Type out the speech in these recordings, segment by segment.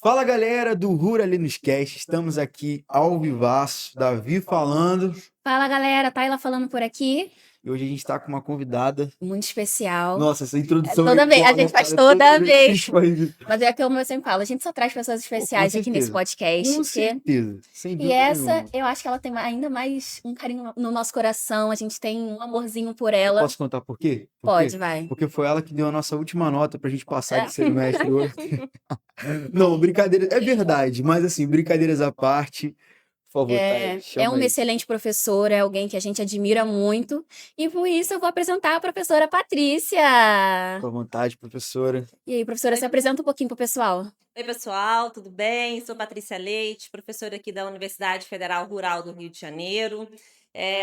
Fala galera do Ruralinos Cast, estamos aqui ao vivaço, Davi falando, Fala galera, Tayla falando por aqui. e hoje a gente está com uma convidada. Muito especial. Nossa, essa introdução Toda vez, a gente faz toda vez. Mas é como eu sempre falo, a gente só traz pessoas especiais aqui nesse podcast. Com certeza, sem E dúvida essa, nenhuma. eu acho que ela tem ainda mais um carinho no nosso coração, a gente tem um amorzinho por ela. Posso contar por quê? Pode, vai. Porque foi ela que deu a nossa última nota pra gente passar de semestre hoje. Não, brincadeira, é verdade, mas assim, brincadeiras à parte. Por favor, Thay, É chama uma aí. excelente professora, é alguém que a gente admira muito. E por isso eu vou apresentar a professora Patrícia. Fica à vontade, professora. E aí, professora, se apresenta um pouquinho pro pessoal. Oi, pessoal, tudo bem? Sou Patrícia Leite, professora aqui da Universidade Federal Rural do Rio de Janeiro.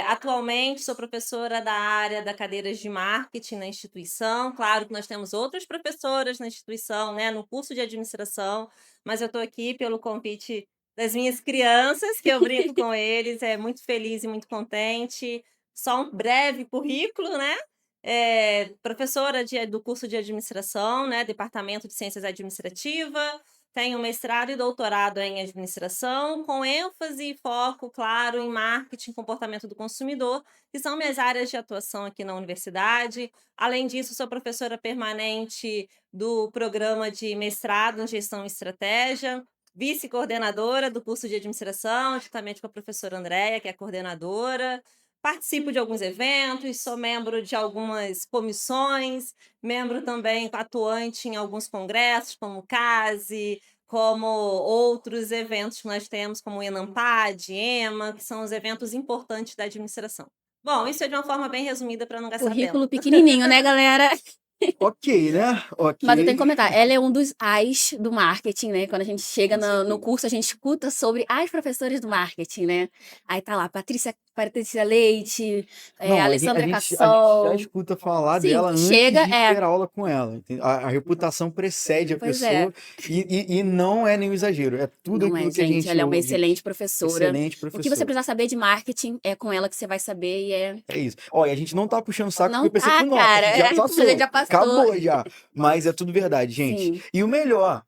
Atualmente sou professora da área da cadeiras de marketing na instituição. Claro que nós temos outras professoras na instituição, né, no curso de administração, mas eu estou aqui pelo convite das minhas crianças, que eu brinco com eles, muito feliz e muito contente. Só um breve currículo, né? Professora do curso de administração, né, Departamento de Ciências Administrativas, tenho mestrado e doutorado em administração, com ênfase e foco, claro, em marketing e comportamento do consumidor, que são minhas áreas de atuação aqui na universidade. Além disso, sou professora permanente do programa de mestrado em gestão e estratégia, vice-coordenadora do curso de administração, juntamente com a professora Andréia, que é a coordenadora. Participo de alguns eventos, sou membro de algumas comissões, membro também atuante em alguns congressos, como o CASE, como outros eventos que nós temos, como o ENAMPAD, EMA, que são os eventos importantes da administração. Bom, isso é de uma forma bem resumida para não gastar tempo. Currículo pequenininho, né, galera? Ok, né? Ok. Mas eu tenho que comentar, ela é um dos As do marketing, né? Quando a gente chega no curso, a gente escuta sobre as professoras do marketing, né? Aí tá lá, Patrícia Leite, Não, Alessandra a gente Cassol. já escuta falar Sim, dela antes chega, de ter aula com ela. A reputação precede a Pois pessoa e não é nenhum exagero. É tudo Não aquilo é, que a gente, gente ela é uma ouve. excelente professora. Excelente O que você professora. precisar saber de marketing é com ela que você vai saber e é... É isso. Ó, e a gente não tá puxando saco Não porque eu pensei tá, com nota. cara, Já passou. a gente já passou. Acabou já. Mas é tudo verdade, gente. Sim. E o melhor,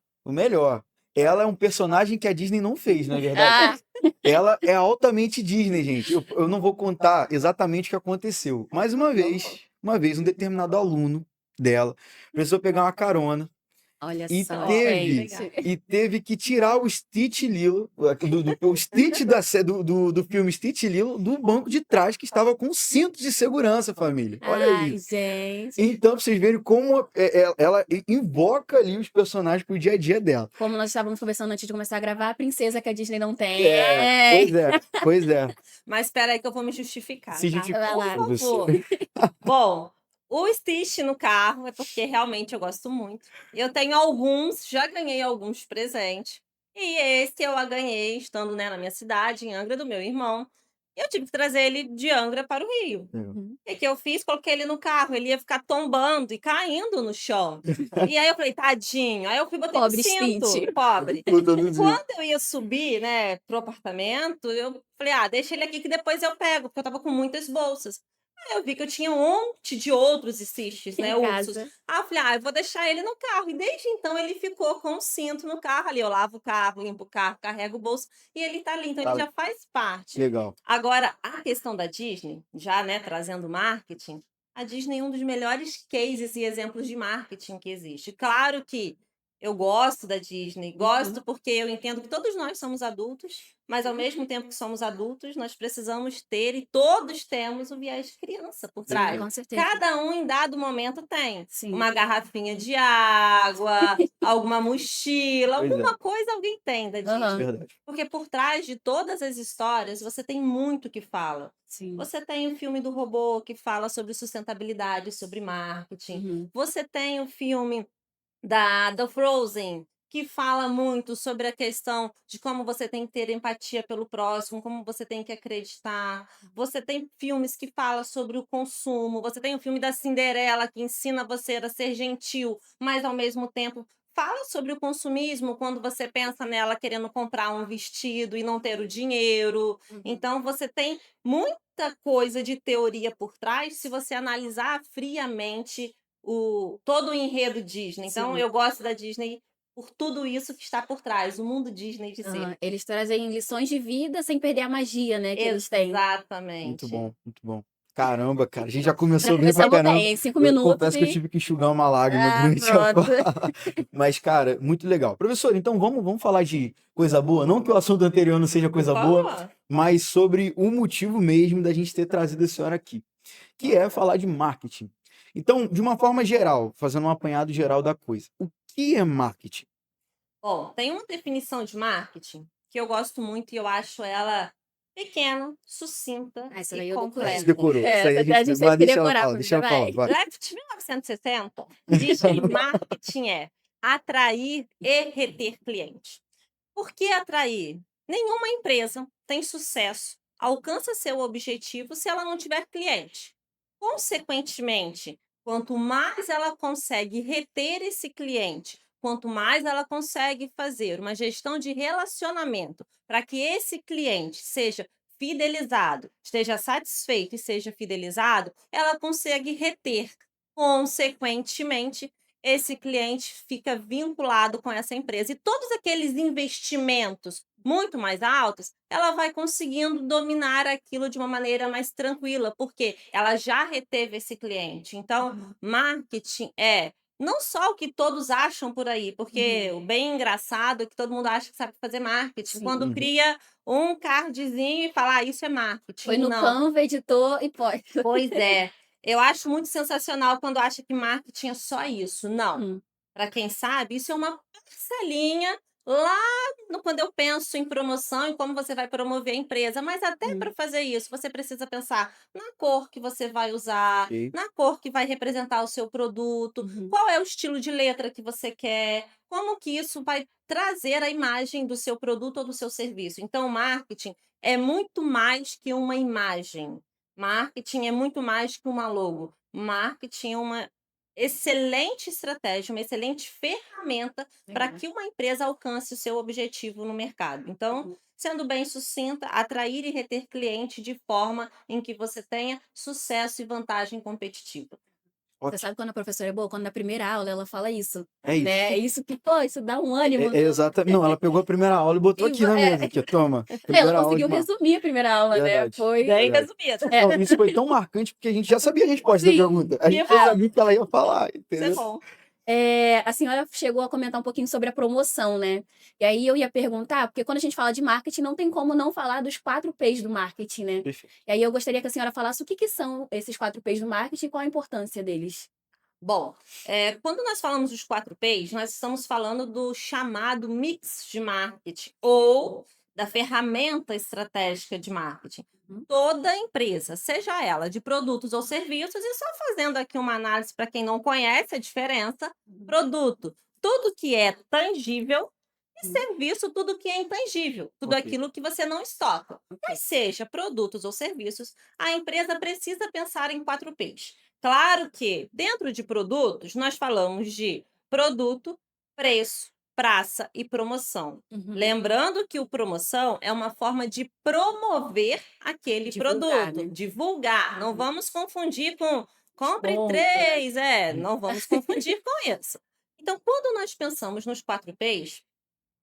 ela é um personagem que a Disney não fez, não é verdade? Ela é altamente Disney, gente. Eu não vou contar exatamente o que aconteceu. Mas uma vez, um determinado aluno dela precisou pegar uma carona Olha e só, teve que tirar o Stitch Lilo, o Stitch do filme Stitch Lilo, do banco de trás que estava com cinto de segurança, família. Olha isso. Gente. Então, pra vocês verem como ela invoca ali os personagens pro dia a dia dela. Como nós estávamos conversando antes de começar a gravar, a princesa que a Disney não tem. Pois é. Mas espera aí que eu vou me justificar. Se justifica, Por favor. Bom, o Stitch no carro é porque realmente eu gosto muito. Eu tenho alguns, já ganhei alguns presentes. E esse eu a ganhei estando, né, na minha cidade, em Angra, do meu irmão. E eu tive que trazer ele de Angra para o Rio. E o que eu fiz? Coloquei ele no carro. Ele ia ficar tombando e caindo no chão. E aí eu falei, tadinho. Aí eu fui botar Pobre no cinto. Stitch. Pobre. Quando eu ia subir, né, pro apartamento, eu falei, deixa ele aqui que depois eu pego, porque eu tava com muitas bolsas. Aí eu vi que eu tinha um monte de outros Stitches, né, ursos. Aí eu falei, eu vou deixar ele no carro. E desde então ele ficou com o cinto no carro ali. Eu lavo o carro, limpo o carro, carrego o bolso e ele tá ali. Então ele já faz parte. Legal. Agora, a questão da Disney, já, né, trazendo marketing, a Disney é um dos melhores cases e exemplos de marketing que existe. Claro que eu gosto da Disney, gosto porque eu entendo que todos nós somos adultos, mas ao mesmo tempo que somos adultos, nós precisamos ter, e todos temos, o viés de criança por trás. Com certeza. Cada um, em dado momento, tem. Sim. Uma garrafinha de água, alguma mochila, Pois é. alguma coisa alguém tem da Disney. Verdade. Porque por trás de todas as histórias, você tem muito que fala. Sim. Você tem o filme do robô que fala sobre sustentabilidade, sobre marketing. Você tem o filme da Frozen, que fala muito sobre a questão de como você tem que ter empatia pelo próximo, como você tem que acreditar. Você tem filmes que falam sobre o consumo. Você tem o filme da Cinderela, que ensina você a ser gentil, mas ao mesmo tempo fala sobre o consumismo quando você pensa nela querendo comprar um vestido e não ter o dinheiro. Então, você tem muita coisa de teoria por trás se você analisar friamente todo o enredo Disney. Então, Sim. eu gosto da Disney por tudo isso que está por trás, o mundo Disney de ser. Eles trazem lições de vida sem perder a magia, né, que eles têm. Muito Exatamente. bom, muito bom. Caramba, cara, a gente já começou bem pra Começamos caramba. bem, em 5 Eu minutos confesso que eu e... tive que enxugar uma lágrima Ah, durante a pronto. fala. Mas, cara, muito legal. Professor, então vamos falar de coisa boa. Não que o assunto anterior não seja coisa Por boa, favor. mas sobre o motivo mesmo da gente ter trazido a senhora aqui, que é falar de marketing. Então, de uma forma geral, fazendo um apanhado geral da coisa, o que é marketing? Bom, tem uma definição de marketing que eu gosto muito e eu acho ela pequena, sucinta Essa e daí eu Essa decorei. você completa. decorou. Isso aí Essa até a gente teve mas que deixa ela decorar, falar, deixa ela falar, vai. vai. Left 1960 diz que marketing é atrair e reter cliente. Por que atrair? Nenhuma empresa tem sucesso, alcança seu objetivo se ela não tiver cliente. Consequentemente, quanto mais ela consegue reter esse cliente, quanto mais ela consegue fazer uma gestão de relacionamento para que esse cliente seja fidelizado, esteja satisfeito e seja fidelizado, ela consegue reter. Consequentemente, esse cliente fica vinculado com essa empresa. E todos aqueles investimentos muito mais altos, ela vai conseguindo dominar aquilo de uma maneira mais tranquila, porque ela já reteve esse cliente. Então, marketing é não só o que todos acham por aí, porque o bem engraçado é que todo mundo acha que sabe fazer marketing. Sim. Quando Uhum. cria um cardzinho e fala, isso é marketing. Foi no Não. Canva, editor e pós. Pois é. Eu acho muito sensacional quando acha que marketing é só isso. Não. Hum. Para quem sabe, isso é uma parcelinha lá quando eu penso em promoção e como você vai promover a empresa. Mas até para fazer isso, você precisa pensar na cor que você vai usar, Ok. na cor que vai representar o seu produto, Uhum. qual é o estilo de letra que você quer, como que isso vai trazer a imagem do seu produto ou do seu serviço. Então, o marketing é muito mais que uma imagem. Marketing é muito mais que uma logo. Marketing é uma excelente estratégia, uma excelente ferramenta para Legal. que uma empresa alcance o seu objetivo no mercado. Então, sendo bem sucinta, atrair e reter cliente de forma em que você tenha sucesso e vantagem competitiva. Você Ótimo. sabe quando a professora é boa? Quando na primeira aula ela fala isso, É isso. né? É isso que, pô, isso dá um ânimo. Exatamente. Não, ela pegou a primeira aula e botou aqui na mesa. Aqui, toma. Ela Primeira aula de conseguiu marketing. resumir a primeira aula, né? Verdade. Foi... Bem Verdade. resumido. É. Não, isso foi tão marcante porque a gente já sabia a resposta da Sim, pergunta. A que gente já bom. sabia o que ela ia falar, Isso é entendeu? bom. A senhora chegou a comentar um pouquinho sobre a promoção, né? E aí eu ia perguntar, porque quando a gente fala de marketing, não tem como não falar dos 4 P's do marketing, né? Perfeito. E aí eu gostaria que a senhora falasse o que são esses 4 P's do marketing e qual a importância deles. Bom, quando nós falamos dos 4 P's, nós estamos falando do chamado mix de marketing ou da ferramenta estratégica de marketing. Toda empresa, seja ela de produtos ou serviços, e só fazendo aqui uma análise para quem não conhece a diferença, produto, tudo que é tangível, e serviço, tudo que é intangível, tudo Ok. aquilo que você não estoca. Mas seja produtos ou serviços, a empresa precisa pensar em 4 P's. Claro que dentro de produtos nós falamos de produto, preço, praça e promoção. Lembrando que o promoção é uma forma de promover aquele Divulgar, produto, né? divulgar. Não vamos confundir com compre Desconto. 3, não vamos confundir com isso. Então, quando nós pensamos nos 4 P's,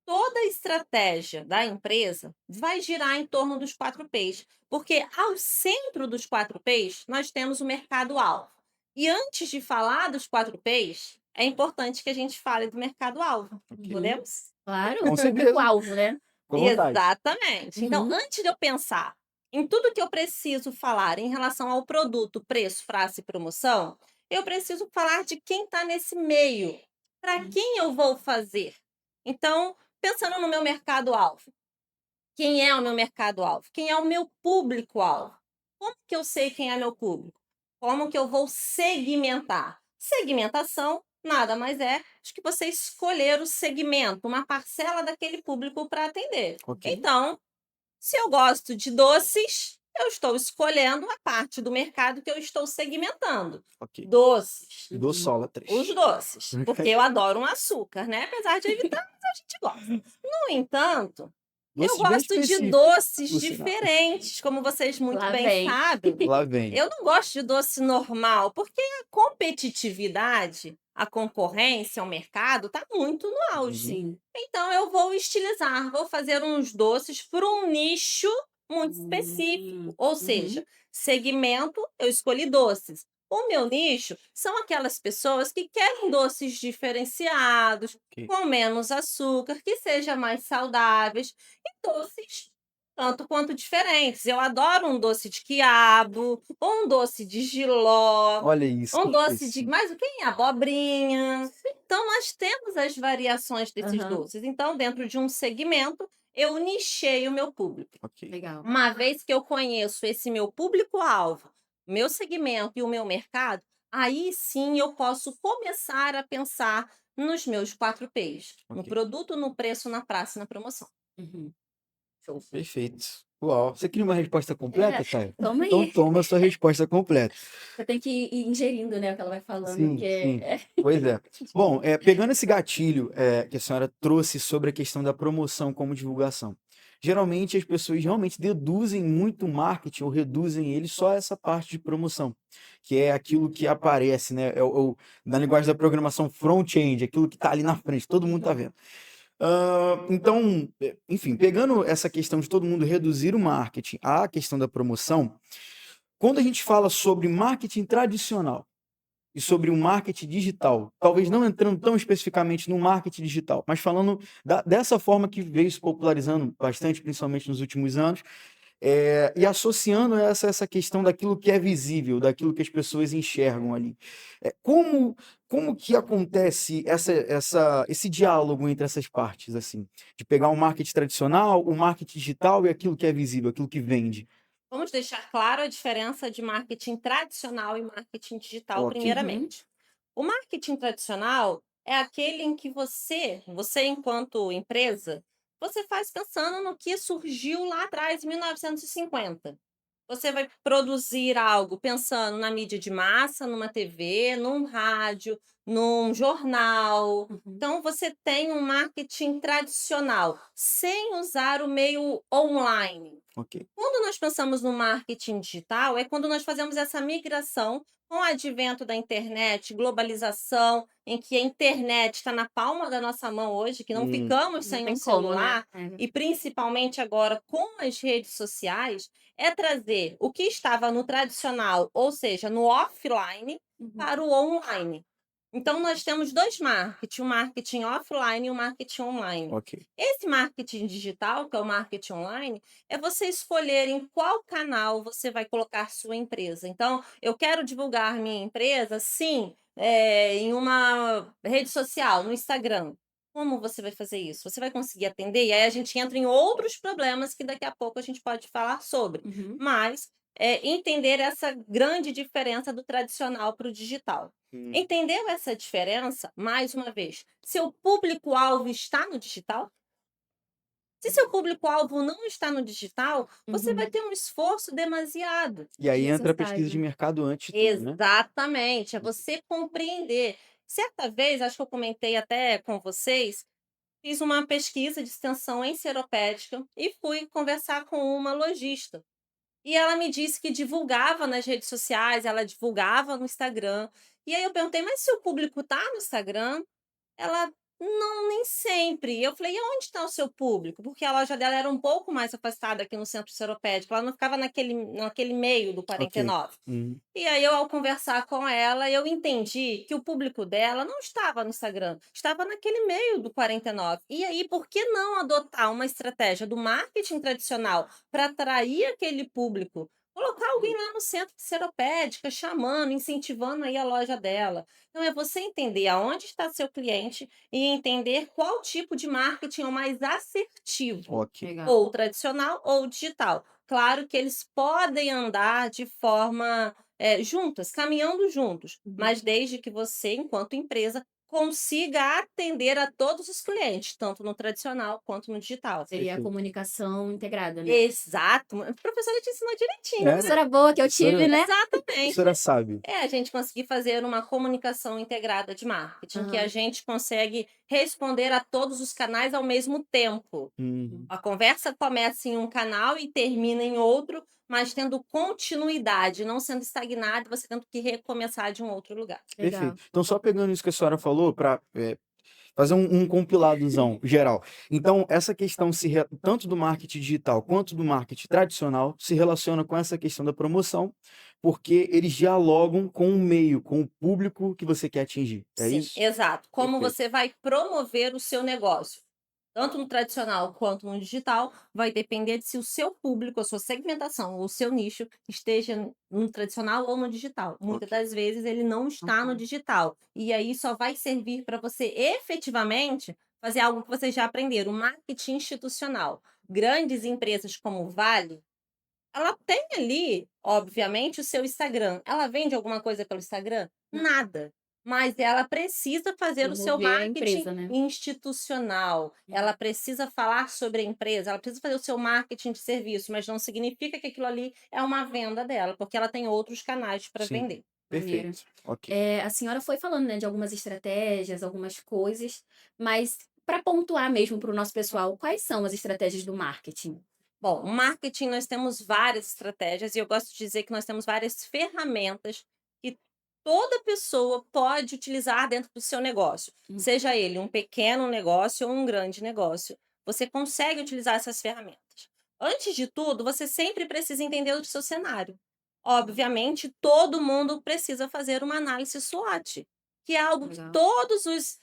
toda a estratégia da empresa vai girar em torno dos 4 P's, porque ao centro dos 4 P's nós temos o mercado-alvo. E antes de falar dos 4 P's, é importante que a gente fale do mercado-alvo. Ok. Podemos? Claro, Com certeza. público-alvo, né? Com vontade. Exatamente. Então, Uhum. antes de eu pensar em tudo que eu preciso falar em relação ao produto, preço, prazo e promoção, eu preciso falar de quem está nesse meio. Para quem eu vou fazer? Então, pensando no meu mercado-alvo. Quem é o meu mercado-alvo? Quem é o meu público-alvo? Como que eu sei quem é meu público? Como que eu vou segmentar? Segmentação nada mais é do que você escolher o segmento, uma parcela daquele público para atender. Ok. Então, se eu gosto de doces, eu estou escolhendo a parte do mercado que eu estou segmentando. Ok. Doces. Doçólatras. Os doces, porque eu adoro um açúcar, né? Apesar de evitar, mas a gente gosta. No entanto, eu Doces bem gosto de específicos, doces por sinal. diferentes, como vocês muito Lá bem vem. sabem. Lá vem. Eu não gosto de doce normal, porque a competitividade a concorrência, o mercado está muito no auge. Sim. Então, eu vou estilizar, vou fazer uns doces para um nicho muito específico. Ou Uhum. seja, segmento, eu escolhi doces. O meu nicho são aquelas pessoas que querem doces diferenciados, Ok. com menos açúcar, que sejam mais saudáveis e doces tanto quanto diferentes. Eu adoro um doce de quiabo, ou um doce de jiló, Olha isso, um que doce de específico. mais o quê? Abobrinha. Então, nós temos as variações desses Aham. doces. Então, dentro de um segmento, eu nichei o meu público. Ok. Legal. Uma vez que eu conheço esse meu público-alvo, meu segmento e o meu mercado, aí sim eu posso começar a pensar nos meus 4 P's: no Ok. produto, no preço, na praça e na promoção. Uhum. Show. Perfeito. Uau. Você queria uma resposta completa, É, Chay? toma Então aí. toma a sua resposta completa. Você tem que ir ingerindo, né, o que ela vai falando, Sim, porque sim. Pois é. Bom, pegando esse gatilho que a senhora trouxe sobre a questão da promoção como divulgação, geralmente as pessoas realmente deduzem muito o marketing ou reduzem ele só a essa parte de promoção, que é aquilo que aparece, né? Na linguagem da programação front-end, aquilo que está ali na frente, todo mundo está vendo. Então, enfim, pegando essa questão de todo mundo reduzir o marketing à questão da promoção, quando a gente fala sobre marketing tradicional e sobre o marketing digital, talvez não entrando tão especificamente no marketing digital, mas falando dessa forma que veio se popularizando bastante, principalmente nos últimos anos, e associando essa questão daquilo que é visível, daquilo que as pessoas enxergam ali. Como que acontece esse diálogo entre essas partes, assim, de pegar o marketing tradicional, o marketing digital e aquilo que é visível, aquilo que vende? Vamos deixar claro a diferença de marketing tradicional e marketing digital, Ok. Uhum. primeiramente. O marketing tradicional é aquele em que você enquanto empresa, você faz pensando no que surgiu lá atrás, em 1950. Você vai produzir algo pensando na mídia de massa, numa TV, num rádio, num jornal. Uhum. Então, você tem um marketing tradicional, sem usar o meio online. Ok. Quando nós pensamos no marketing digital, é quando nós fazemos essa migração com o advento da internet, globalização, em que a internet está na palma da nossa mão hoje, que não Hum, ficamos Não sem um tem como, né? celular, e principalmente agora com as redes sociais, é trazer o que estava no tradicional, ou seja, no offline, Uhum. para o online. Então, nós temos dois marketing, o marketing offline e o marketing online. ok. Esse marketing digital, que é o marketing online, é você escolher em qual canal você vai colocar sua empresa. Então, eu quero divulgar minha empresa, sim, em uma rede social, no Instagram. Como você vai fazer isso? Você vai conseguir atender? E aí a gente entra em outros problemas que daqui a pouco a gente pode falar sobre. Uhum. Mas entender essa grande diferença do tradicional para o digital. Hum, Entendeu essa diferença? Mais uma vez, seu público-alvo está no digital? Se seu público-alvo não está no digital, você vai Uhum. ter um esforço demasiado. E aí entra a pesquisa de Desnecessário. mercado antes de tudo, né? Exatamente, é você compreender. Certa vez, acho que eu comentei até com vocês, fiz uma pesquisa de extensão em seropédica e fui conversar com uma lojista. E ela me disse que divulgava nas redes sociais, ela divulgava no Instagram. E aí eu perguntei, mas se o público está no Instagram? Ela: "Não, nem sempre". Eu falei: "E aonde está o seu público?", porque a loja dela era um pouco mais afastada aqui no centro seropédico, ela não ficava naquele meio do Ok. 49. Uhum. E aí eu, ao conversar com ela, eu entendi que o público dela não estava no Instagram, estava naquele meio do 49. E aí, por que não adotar uma estratégia do marketing tradicional para atrair aquele público? Colocar alguém lá no centro de seropédica, chamando, incentivando aí a loja dela. Então, é você entender aonde está seu cliente e entender qual tipo de marketing é o mais assertivo, Ok. Legal. ou tradicional ou digital. Claro que eles podem andar de forma juntas, caminhando juntos, Uhum. mas desde que você, enquanto empresa, consiga atender a todos os clientes, tanto no tradicional quanto no digital. Seria a Perfeito. comunicação integrada, né? Exato. A professora te ensinou direitinho, né? É, Professora boa que eu tive, professora, né? Exatamente. professora sabe. É a gente conseguir fazer uma comunicação integrada de marketing, que a Aham. gente consegue responder a todos os canais ao mesmo tempo. Uhum. A conversa começa em um canal e termina em outro, mas tendo continuidade, não sendo estagnado, você tendo que recomeçar de um outro lugar. Legal. Perfeito. Então, só pegando isso que a senhora falou, para fazer um compiladozão geral. Então, essa questão tanto do marketing digital quanto do marketing tradicional se relaciona com essa questão da promoção, porque eles dialogam com o meio, com o público que você quer atingir. É Sim, isso? exato. Como Perfeito. você vai promover o seu negócio, tanto no tradicional quanto no digital, vai depender de se o seu público, a sua segmentação, o seu nicho esteja no tradicional ou no digital. Muitas Ok. das vezes ele não está no digital. E aí só vai servir para você efetivamente fazer algo que vocês já aprenderam, marketing institucional. Grandes empresas como o Vale, ela tem ali, obviamente, o seu Instagram. Ela vende alguma coisa pelo Instagram? Não. Nada. Mas ela precisa fazer o seu Promover a marketing empresa, né? institucional. Ela precisa falar sobre a empresa, ela precisa fazer o seu marketing de serviço, mas não significa que aquilo ali é uma venda dela, porque ela tem outros canais para Sim, vender. Maneiro. perfeito. Ok. A senhora foi falando, né, de algumas estratégias, algumas coisas, mas para pontuar mesmo para o nosso pessoal, quais são as estratégias do marketing? Bom, o marketing nós temos várias estratégias e eu gosto de dizer que nós temos várias ferramentas que toda pessoa pode utilizar dentro do seu negócio, Hum. seja ele um pequeno negócio ou um grande negócio. Você consegue utilizar essas ferramentas. Antes de tudo, você sempre precisa entender o seu cenário. Obviamente, todo mundo precisa fazer uma análise SWOT, que é algo que Legal. todos os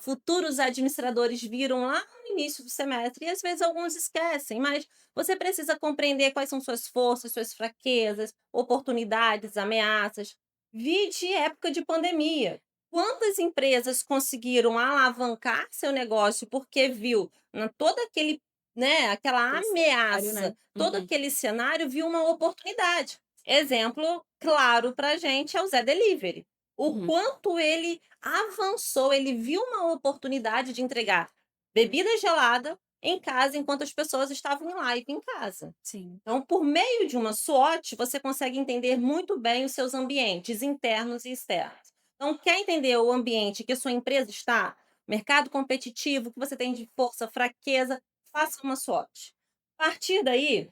futuros administradores viram lá no início do semestre e às vezes alguns esquecem, mas você precisa compreender quais são suas forças, suas fraquezas, oportunidades, ameaças. Vide época de pandemia. Quantas empresas conseguiram alavancar seu negócio porque viu todo aquele, né, aquela Aquele cenário, ameaça, né? todo aquele cenário, viu uma oportunidade. Exemplo claro para a gente é o Zé Delivery. O Uhum. quanto ele avançou, ele viu uma oportunidade de entregar bebida gelada em casa enquanto as pessoas estavam em live em casa. Sim. Então, por meio de uma SWOT, você consegue entender muito bem os seus ambientes internos e externos. Então, quer entender o ambiente que a sua empresa está? Mercado competitivo, o que você tem de força, fraqueza, faça uma SWOT. A partir daí,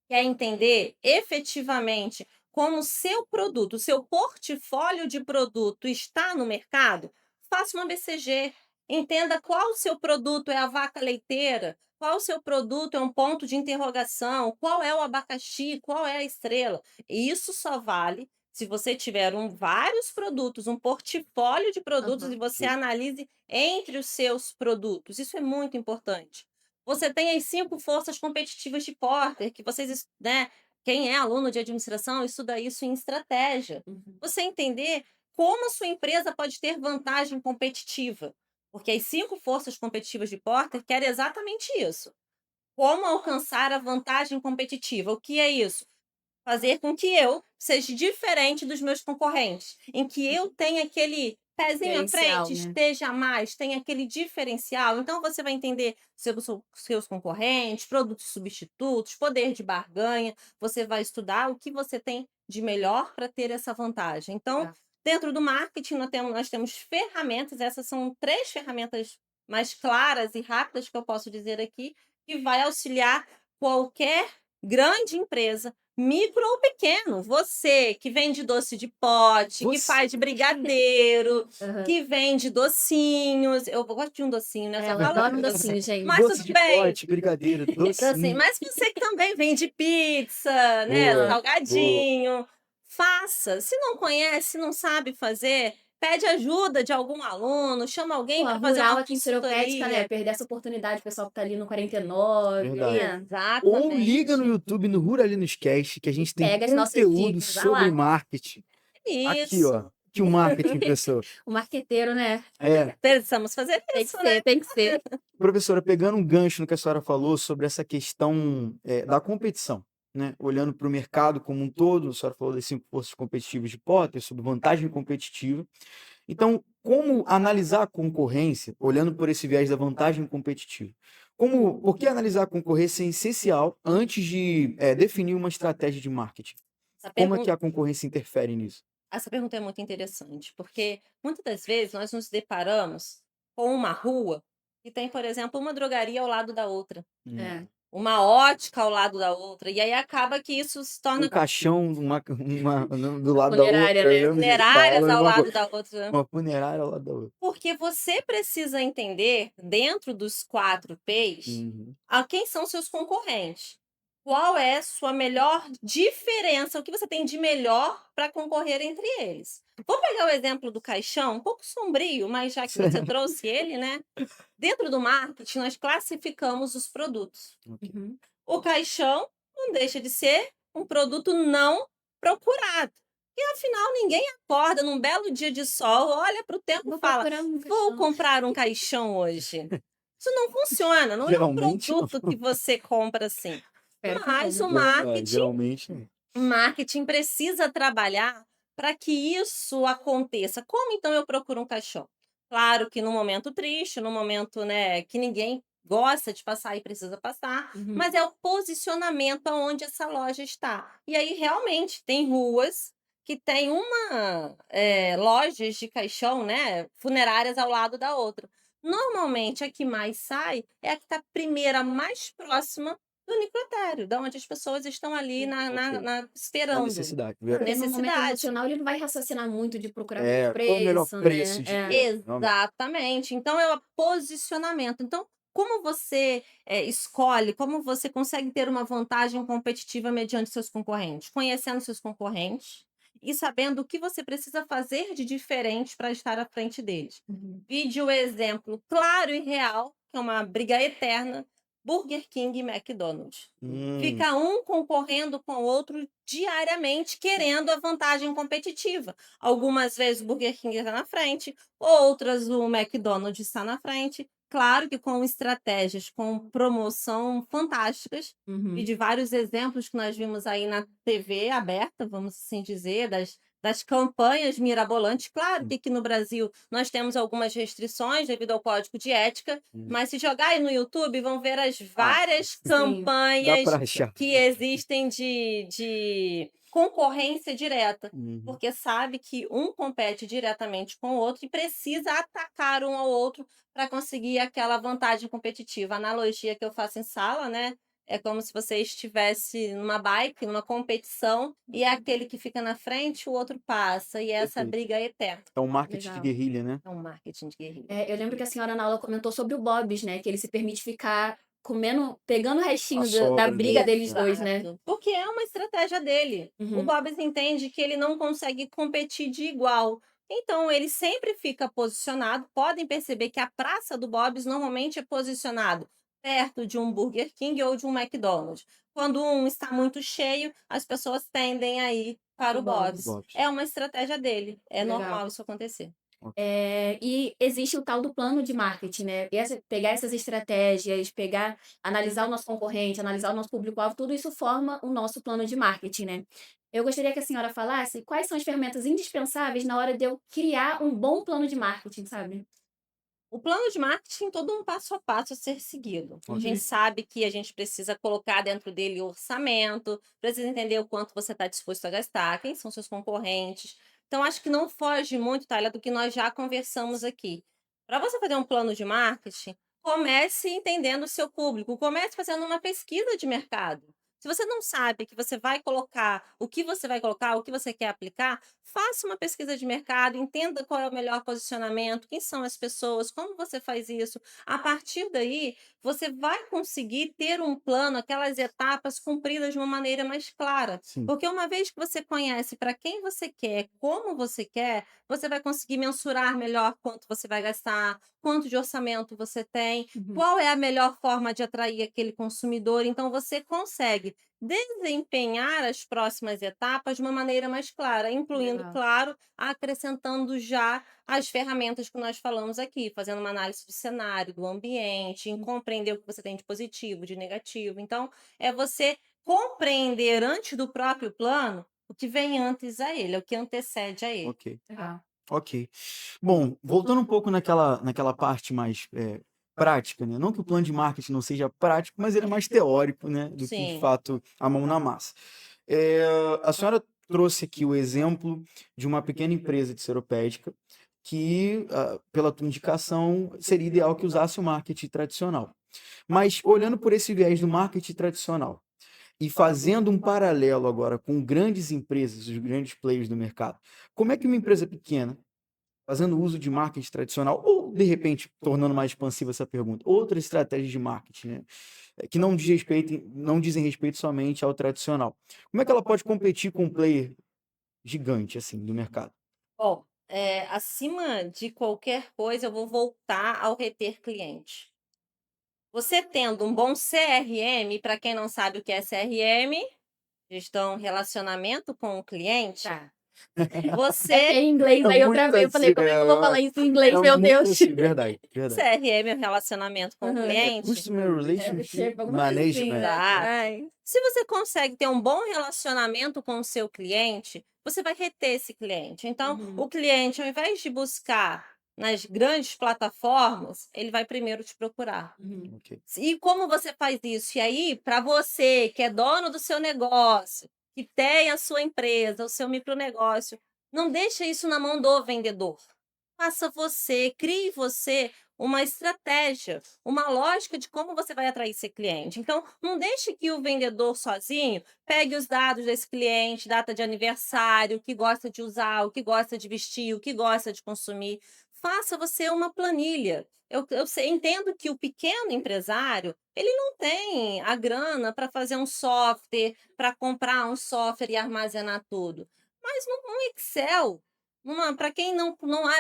quer entender efetivamente como o seu produto, o seu portfólio de produto está no mercado? Faça uma BCG. Entenda qual o seu produto é a vaca leiteira, qual o seu produto é um ponto de interrogação, qual é o abacaxi, qual é a estrela. E isso só vale se você tiver vários produtos, um portfólio de produtos e você Ok. analise entre os seus produtos. Isso é muito importante. Você tem as 5 forças competitivas de Porter, que vocês, né, quem é aluno de administração estuda isso em estratégia. Uhum. Você entender como a sua empresa pode ter vantagem competitiva, porque as 5 forças competitivas de Porter querem exatamente isso. Como alcançar a vantagem competitiva? O que é isso? Fazer com que eu seja diferente dos meus concorrentes, em que eu tenha aquele pezinho à Diferencial, frente, né? esteja a mais, tenha aquele diferencial. Então você vai entender seus concorrentes, produtos substitutos, poder de barganha, você vai estudar o que você tem de melhor para ter essa vantagem. Então, Legal. dentro do marketing, nós temos ferramentas, essas são 3 ferramentas mais claras e rápidas que eu posso dizer aqui, que vai auxiliar qualquer grande empresa, micro ou pequeno, você que vende doce de pote, que Você. faz brigadeiro, Aham. que vende docinhos. Eu gosto de um docinho, né? Só Eu falo adoro de um docinho. docinho, gente. Mas Doce tudo de bem, pote, brigadeiro, docinho. docinho. Mas você que também vende pizza, né? Boa, Aham. boa. Salgadinho, faça. Se não conhece, não sabe fazer, pede ajuda de algum aluno, chama Pô, alguém a para fazer rural uma aqui em Seropédica, né? consultoria. Perder essa oportunidade, o pessoal que tá ali no 49, Verdade. né? Ou liga no Exatamente. YouTube, no Ruralinos Cast, que a E gente tem pega as nossas conteúdo dicas, vai sobre lá. marketing. Aqui, Isso. ó. Que o marketing, pessoa. O marqueteiro, né? É, Precisamos fazer Tem que isso, né? ser, tem que ser. professora, pegando um gancho no que a senhora falou sobre essa questão da competição, né? Olhando para o mercado como um todo, a senhora falou das 5 forças competitivas de Potter, sobre vantagem competitiva. Então, como analisar a concorrência, olhando por esse viés da vantagem competitiva? Por que analisar a concorrência é essencial antes de definir uma estratégia de marketing? Essa Como é que pergunta, a concorrência interfere nisso? essa pergunta é muito interessante, porque muitas das vezes nós nos deparamos com uma rua que tem, por exemplo, uma drogaria ao lado da outra. Hum, É. uma ótica ao lado da outra, e aí acaba que isso se Um torna caixão do lado da Funerária, outra. né? Eu lembro de funerárias fala ao uma, lado da outra. uma funerária ao lado da outra. Porque você precisa entender, dentro dos 4 P's, Uhum. quem são seus concorrentes. Qual é a sua melhor diferença, o que você tem de melhor para concorrer entre eles. Vou pegar o exemplo do caixão, um pouco sombrio, mas já que você trouxe ele, né? Dentro do marketing, nós classificamos os produtos. Ok. Uhum. O caixão não deixa de ser um produto não procurado. E afinal, ninguém acorda num belo dia de sol, olha para o tempo Vou e fala: procurar um vou caixão. comprar um caixão hoje. Isso não funciona, não é um Geralmente não. produto que você compra assim. Espero que Mas não, o né? Geralmente não. marketing precisa trabalhar para que isso aconteça. Como então eu procuro um caixão? Claro que no momento triste, no momento, né, que ninguém gosta de passar e precisa passar, Uhum. mas é o posicionamento aonde essa loja está. E aí realmente tem ruas que tem lojas de caixão, né, funerárias ao lado da outra. Normalmente a que mais sai é a que está primeira, mais próxima do necrotério, da onde as pessoas estão ali Ok. Uma esperando. necessidade. Porque no momento Necessidade. emocional ele não vai raciocinar muito de procurar Qual o melhor preço, preço né? de. Realmente. Exatamente. Então é o posicionamento. Então, como você escolhe, como você consegue ter uma vantagem competitiva mediante seus concorrentes? Conhecendo seus concorrentes e sabendo o que você precisa fazer de diferente para estar à frente deles. Uhum. Vide o exemplo claro e real, que é uma briga eterna, Burger King e McDonald's. Fica um concorrendo com o outro diariamente, querendo a vantagem competitiva. Algumas vezes o Burger King está na frente, outras o McDonald's está na frente. Claro que com estratégias, com promoção fantásticas, e Uhum. de vários exemplos que nós vimos aí na TV aberta, vamos assim dizer, das campanhas mirabolantes. Claro que aqui no Brasil nós temos algumas restrições devido ao código de ética, mas se jogar aí no YouTube, vão ver as várias Sim. Dá campanhas pra achar. que existem de concorrência direta, Uhum. porque sabe que um compete diretamente com o outro e precisa atacar um ao outro para conseguir aquela vantagem competitiva. A analogia que eu faço em sala, né? É como se você estivesse numa bike, numa competição, e é aquele que fica na frente, o outro passa, e essa Perfeito. briga é eterna. É um marketing de Legal. guerrilha, né? É um marketing de guerrilha. Eu lembro que a senhora na aula comentou sobre o Bob's, né? Que ele se permite ficar comendo, pegando o A restinho da sobra, né? briga deles dois, né? Exato. Porque é uma estratégia dele. O Uhum. Bob's entende que ele não consegue competir de igual. Então, ele sempre fica posicionado. Podem perceber que a praça do Bob's normalmente é posicionado perto de um Burger King ou de um McDonald's. Quando um está muito cheio, as pessoas tendem a ir para O o Bob's. Bob's. É uma estratégia dele. É Legal. normal isso acontecer. E existe o tal do plano de marketing, né? Pegar essas estratégias, analisar o nosso concorrente, analisar o nosso público-alvo, tudo isso forma o nosso plano de marketing, né? Eu gostaria que a senhora falasse quais são as ferramentas indispensáveis na hora de eu criar um bom plano de marketing, sabe? O plano de marketing tem todo um passo a passo a ser seguido. A Uhum. gente sabe que a gente precisa colocar dentro dele o orçamento, precisa entender o quanto você está disposto a gastar, quem são seus concorrentes. Então, acho que não foge muito, Thalia, do que nós já conversamos aqui. Para você fazer um plano de marketing, comece entendendo o seu público, comece fazendo uma pesquisa de mercado. Se você não sabe que você vai colocar, o que você vai colocar, o que você quer aplicar, faça uma pesquisa de mercado, entenda qual é o melhor posicionamento, quem são as pessoas, como você faz isso. A partir daí, você vai conseguir ter um plano, aquelas etapas cumpridas de uma maneira mais clara. Sim. Porque uma vez que você conhece para quem você quer, como você quer, você vai conseguir mensurar melhor quanto você vai gastar, quanto de orçamento você tem, Uhum. qual é a melhor forma de atrair aquele consumidor. Então, você consegue desempenhar as próximas etapas de uma maneira mais clara, incluindo, Legal. claro, acrescentando já as ferramentas que nós falamos aqui, fazendo uma análise do cenário, do ambiente, em compreender o que você tem de positivo, de negativo. Então, é você compreender antes do próprio plano o que vem antes a ele, o que antecede a ele. Ok. Legal. Ok. Bom, voltando um pouco naquela parte mais prática, né? Não que o plano de marketing não seja prático, mas ele é mais teórico, né? Do que, de Sim. fato, a mão na massa. A senhora trouxe aqui o exemplo de uma pequena empresa de seropédica que, pela tua indicação, seria ideal que usasse o marketing tradicional. Mas olhando por esse viés do marketing tradicional e fazendo um paralelo agora com grandes empresas, os grandes players do mercado, como é que uma empresa pequena, fazendo uso de marketing tradicional, ou de repente, tornando mais expansiva essa pergunta, outras estratégias de marketing, né, que não dizem respeito somente ao tradicional, como é que ela pode competir com um player gigante assim do mercado? Bom, acima de qualquer coisa, eu vou voltar ao reter cliente. Você tendo um bom CRM, para quem não sabe o que é CRM, gestão relacionamento com o cliente, Tá. você Em inglês É aí outra muito vez. Eu falei, assim, como é que eu vou falar isso em inglês, é meu muito Deus? assim, verdade, verdade. CRM é o relacionamento com o Aham. cliente. Customer Relationship Alguma coisa assim, Management. né? Exato. Ai. Se você consegue ter um bom relacionamento com o seu cliente, você vai reter esse cliente. Então, Uhum. o cliente, ao invés de buscar nas grandes plataformas, ele vai primeiro te procurar. Uhum. Ok. E como você faz isso? E aí, para você que é dono do seu negócio, que tem a sua empresa, o seu micronegócio, não deixa isso na mão do vendedor. Faça você, crie você uma estratégia, uma lógica de como você vai atrair esse cliente. Então, não deixe que o vendedor sozinho pegue os dados desse cliente, data de aniversário, o que gosta de usar, o que gosta de vestir, o que gosta de consumir. Faça você uma planilha. Entendo que o pequeno empresário, ele não tem a grana para fazer um software, para comprar um software e armazenar tudo. Mas num Excel, para quem não,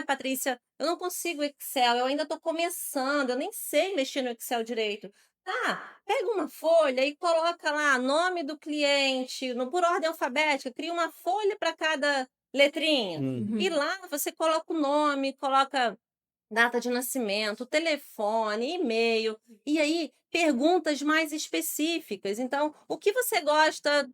Patrícia, eu não consigo Excel, eu ainda estou começando, eu nem sei mexer no Excel direito. Tá, pega uma folha e coloca lá nome do cliente, por ordem alfabética, cria uma folha para cada letrinha. E Uhum. lá você coloca o nome, coloca data de nascimento, telefone, e-mail, e aí perguntas mais específicas. Então, o que você gosta,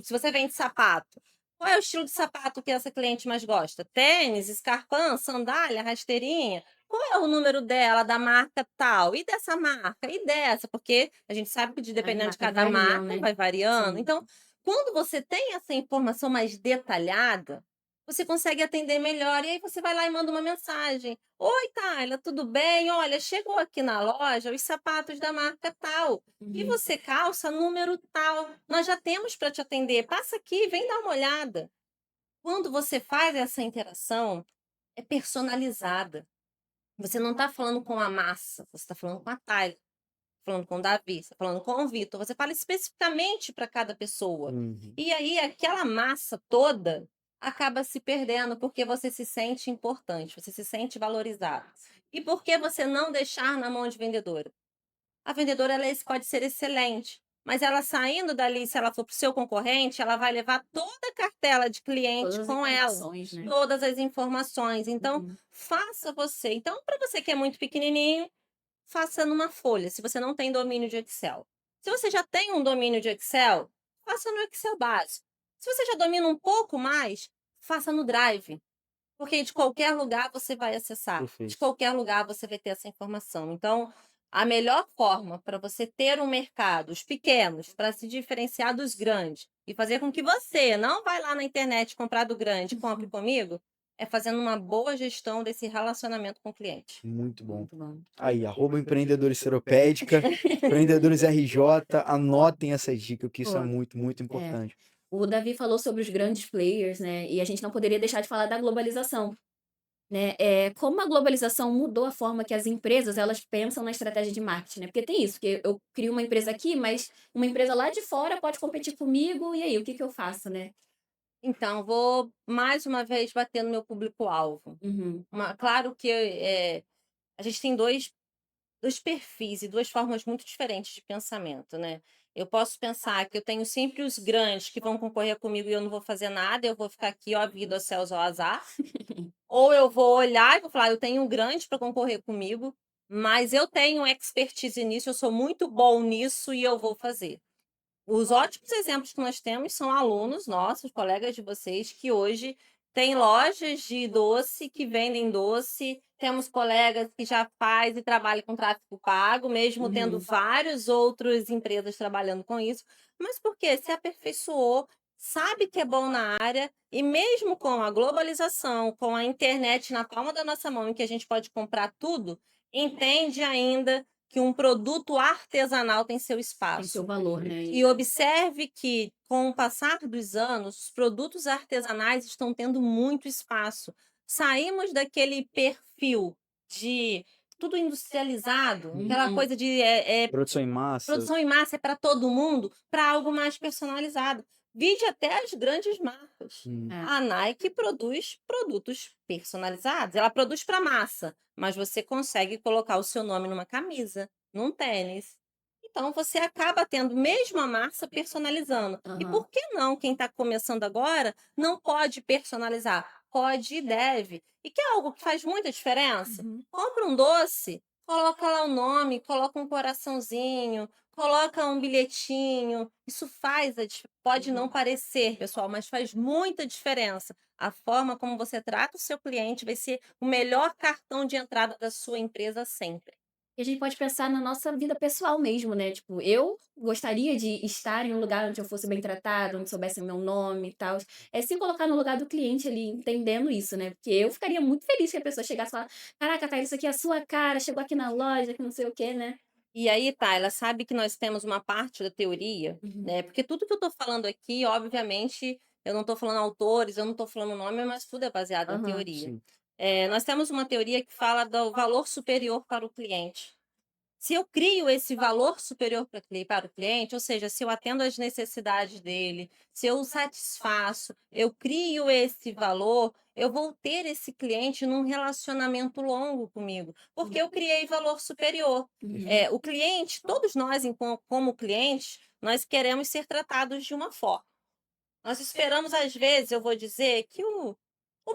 se você vende sapato? Qual é o estilo de sapato que essa cliente mais gosta? Tênis, escarpão, sandália, rasteirinha? Qual é o número dela, da marca tal? E dessa marca? E dessa? Porque a gente sabe que, As dependendo de marcas cada variam, marca, né? vai variando. Sim. Então, quando você tem essa informação mais detalhada, você consegue atender melhor. E aí você vai lá e manda uma mensagem. Oi, Tayla, tudo bem? Olha, chegou aqui na loja os sapatos da marca tal. E Uhum. você calça número tal. Nós já temos para te atender. Passa aqui, vem dar uma olhada. Quando você faz essa interação, é personalizada. Você não está falando com a massa, você está falando com a Tayla, falando com o Davi, você está falando com o Vitor. Você fala especificamente para cada pessoa. Uhum. E aí, aquela massa toda acaba se perdendo porque você se sente importante, você se sente valorizado. E por que você não deixar na mão de vendedora? A vendedora pode ser excelente, mas ela saindo dali, se ela for para o seu concorrente, ela vai levar toda a cartela de cliente Todas as com ela, informações, né? todas as informações. Então, Uhum. faça você. Então, para você que é muito pequenininho, faça numa folha, se você não tem domínio de Excel. Se você já tem um domínio de Excel, faça no Excel básico. Se você já domina um pouco mais, faça no Drive, porque de qualquer lugar você vai acessar, de Perfeito. qualquer lugar você vai ter essa informação. Então, a melhor forma para você ter um mercado, os pequenos, para se diferenciar dos grandes e fazer com que você não vá lá na internet comprar do grande, compre comigo, é fazendo uma boa gestão desse relacionamento com o cliente. Muito bom. Muito bom. Aí, @empreendedores Seropédica, empreendedores RJ, anotem essas dicas, porque isso é Pô, muito, muito é. importante. O Davi falou sobre os grandes players, né? E a gente não poderia deixar de falar da globalização, né? Como a globalização mudou a forma que as empresas elas pensam na estratégia de marketing, né? Porque tem isso, que eu crio uma empresa aqui, mas uma empresa lá de fora pode competir comigo, e aí, o que que eu faço, né? Então, vou mais uma vez bater no meu público-alvo. Uhum. Claro que a gente tem dois perfis e duas formas muito diferentes de pensamento, né? Eu posso pensar que eu tenho sempre os grandes que vão concorrer comigo e eu não vou fazer nada, eu vou ficar aqui, ó, vida, ó céus, ó azar. Ou eu vou olhar e vou falar, eu tenho um grande para concorrer comigo, mas eu tenho expertise nisso, eu sou muito bom nisso e eu vou fazer. Os ótimos exemplos que nós temos são alunos nossos, colegas de vocês, que hoje têm lojas de doce, que vendem doce. Temos colegas que já faz e trabalham com tráfego pago, mesmo tendo Uhum. várias outras empresas trabalhando com isso. Mas por quê? Se aperfeiçoou, sabe que é bom na área e mesmo com a globalização, com a internet na palma da nossa mão, em que a gente pode comprar tudo, entende ainda que um produto artesanal tem seu Tem seu espaço. valor, né? E observe que, com o passar dos anos, os produtos artesanais estão tendo muito espaço. Saímos daquele perfil de tudo industrializado, aquela Uhum. coisa de Produção em massa. produção em massa é para todo mundo, para algo mais personalizado. Vide até as grandes marcas. Hum. É. A Nike produz produtos personalizados. Ela produz para massa, mas você consegue colocar o seu nome numa camisa, num tênis. Então você acaba tendo mesmo a massa personalizando. E Aham. por que não quem está começando agora não pode personalizar? Pode e deve. E que é algo que faz muita diferença? Uhum. Compra um doce, coloca lá o nome, coloca um coraçãozinho, coloca um bilhetinho. Isso faz pode não parecer, pessoal, mas faz muita diferença. A forma como você trata o seu cliente vai ser o melhor cartão de entrada da sua empresa sempre. E a gente pode pensar na nossa vida pessoal mesmo, né? Tipo, eu gostaria de estar em um lugar onde eu fosse bem tratada, onde soubesse o meu nome e tal. É se colocar no lugar do cliente ali, entendendo isso, né? Porque eu ficaria muito feliz que a pessoa chegasse e falasse: Caraca, Thaís, isso aqui é a sua cara, chegou aqui na loja, que não sei o quê, né? E aí, tá, ela sabe que nós temos uma parte da teoria, Uhum. né? Porque tudo que eu tô falando aqui, obviamente, eu não tô falando autores, eu não tô falando nome, mas tudo é baseado em Aham. teoria. Sim. Nós temos uma teoria que fala do valor superior para o cliente. Se eu crio esse valor superior para o cliente, ou seja, se eu atendo às necessidades dele, se eu o satisfaço, eu crio esse valor, eu vou ter esse cliente num relacionamento longo comigo, porque eu criei valor superior. Uhum. O cliente, todos nós, como clientes, nós queremos ser tratados de uma forma. Nós esperamos, às vezes, eu vou dizer, que o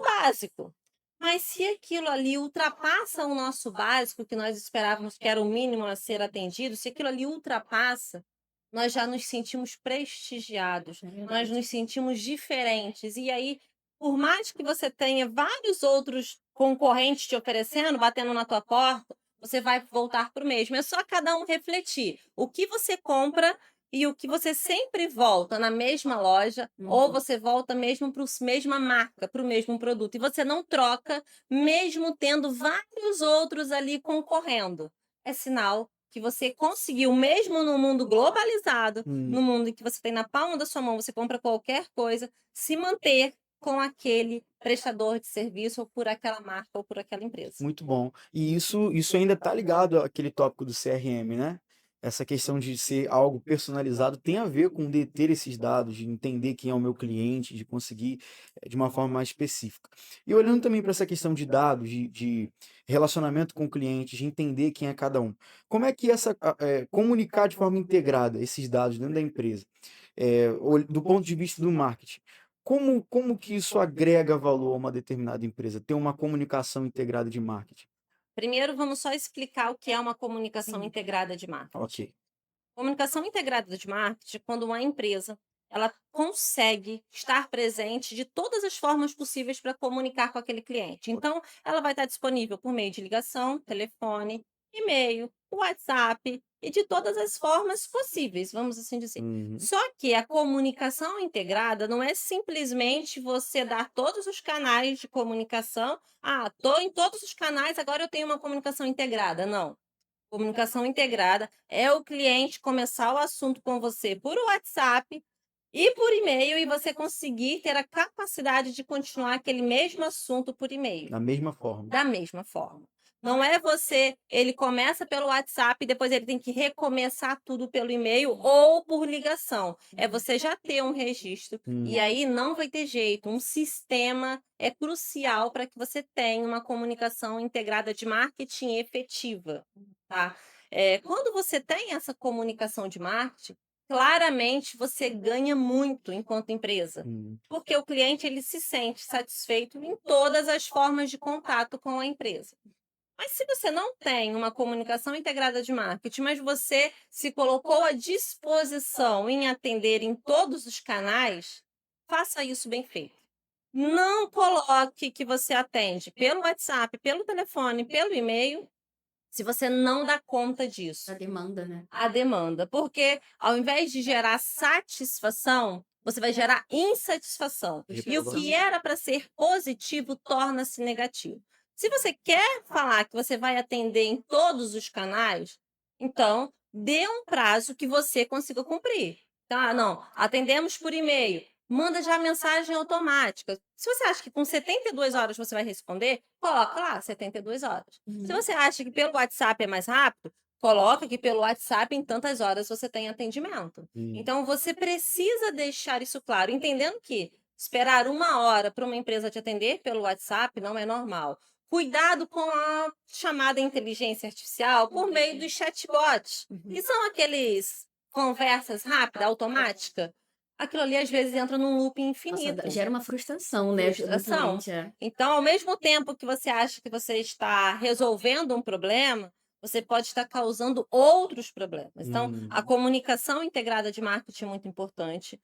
básico. Mas se aquilo ali ultrapassa o nosso básico, que nós esperávamos que era o mínimo a ser atendido, se aquilo ali ultrapassa, nós já nos sentimos prestigiados, É nós verdade. nos sentimos diferentes. E aí, por mais que você tenha vários outros concorrentes te oferecendo, batendo na tua porta, você vai voltar para o mesmo. É só cada um refletir. O que você compra e o que você sempre volta na mesma loja, ou Uhum. você volta mesmo para a mesma marca, para o mesmo produto, e você não troca, mesmo tendo vários outros ali concorrendo. É sinal que você conseguiu, mesmo no mundo globalizado, Hum. no mundo em que você tem na palma da sua mão, você compra qualquer coisa, se manter com aquele prestador de serviço, ou por aquela marca, ou por aquela empresa. Muito bom. E isso ainda está ligado àquele tópico do CRM, né? Essa questão de ser algo personalizado tem a ver com deter esses dados, de entender quem é o meu cliente, de conseguir de uma forma mais específica. E olhando também para essa questão de dados, de relacionamento com o cliente, de entender quem é cada um. Como é que comunicar de forma integrada esses dados dentro da empresa, do ponto de vista do marketing? Como que isso agrega valor a uma determinada empresa? Ter uma comunicação integrada de marketing. Primeiro, vamos só explicar o que é uma comunicação Sim. integrada de marketing. Ok. Comunicação integrada de marketing é quando uma empresa ela consegue estar presente de todas as formas possíveis para comunicar com aquele cliente. Então, ela vai estar disponível por meio de ligação, telefone, e-mail, WhatsApp e de todas as formas possíveis, vamos assim dizer. Uhum. Só que a comunicação integrada não é simplesmente você dar todos os canais de comunicação. Ah, estou em todos os canais, agora eu tenho uma comunicação integrada. Não. Comunicação integrada é o cliente começar o assunto com você por WhatsApp e por e-mail e você conseguir ter a capacidade de continuar aquele mesmo assunto por e-mail, Da mesma forma. da mesma forma. Não é ele começa pelo WhatsApp e depois ele tem que recomeçar tudo pelo e-mail ou por ligação. É você já ter um registro e aí não vai ter jeito. Um sistema é crucial para que você tenha uma comunicação integrada de marketing efetiva, tá? Quando você tem essa comunicação de marketing, claramente você ganha muito enquanto empresa, Hum. porque o cliente ele se sente satisfeito em todas as formas de contato com a empresa. Mas se você não tem uma comunicação integrada de marketing, mas você se colocou à disposição em atender em todos os canais, faça isso bem feito. Não coloque que você atende pelo WhatsApp, pelo telefone, pelo e-mail, se você não dá conta disso. A demanda, né? A demanda, porque ao invés de gerar satisfação, você vai gerar insatisfação. E o que era para ser positivo torna-se negativo. Se você quer falar que você vai atender em todos os canais, então dê um prazo que você consiga cumprir. Tá? Não, atendemos por e-mail. Manda já mensagem automática. Se você acha que com 72 horas você vai responder, coloca lá 72 horas. Se você acha que pelo WhatsApp é mais rápido, coloca que pelo WhatsApp em tantas horas você tem atendimento. Então você precisa deixar isso claro, entendendo que esperar 1 hora para uma empresa te atender pelo WhatsApp não é normal. Cuidado com a chamada inteligência artificial por meio dos chatbots, que são aqueles conversas rápidas, automáticas. Aquilo ali às vezes entra num loop infinito. Nossa, gera uma frustração, né? do Frustração. cliente, Então, ao mesmo tempo que você acha que você está resolvendo um problema, você pode estar causando outros problemas. Então, a comunicação integrada de marketing é muito importante,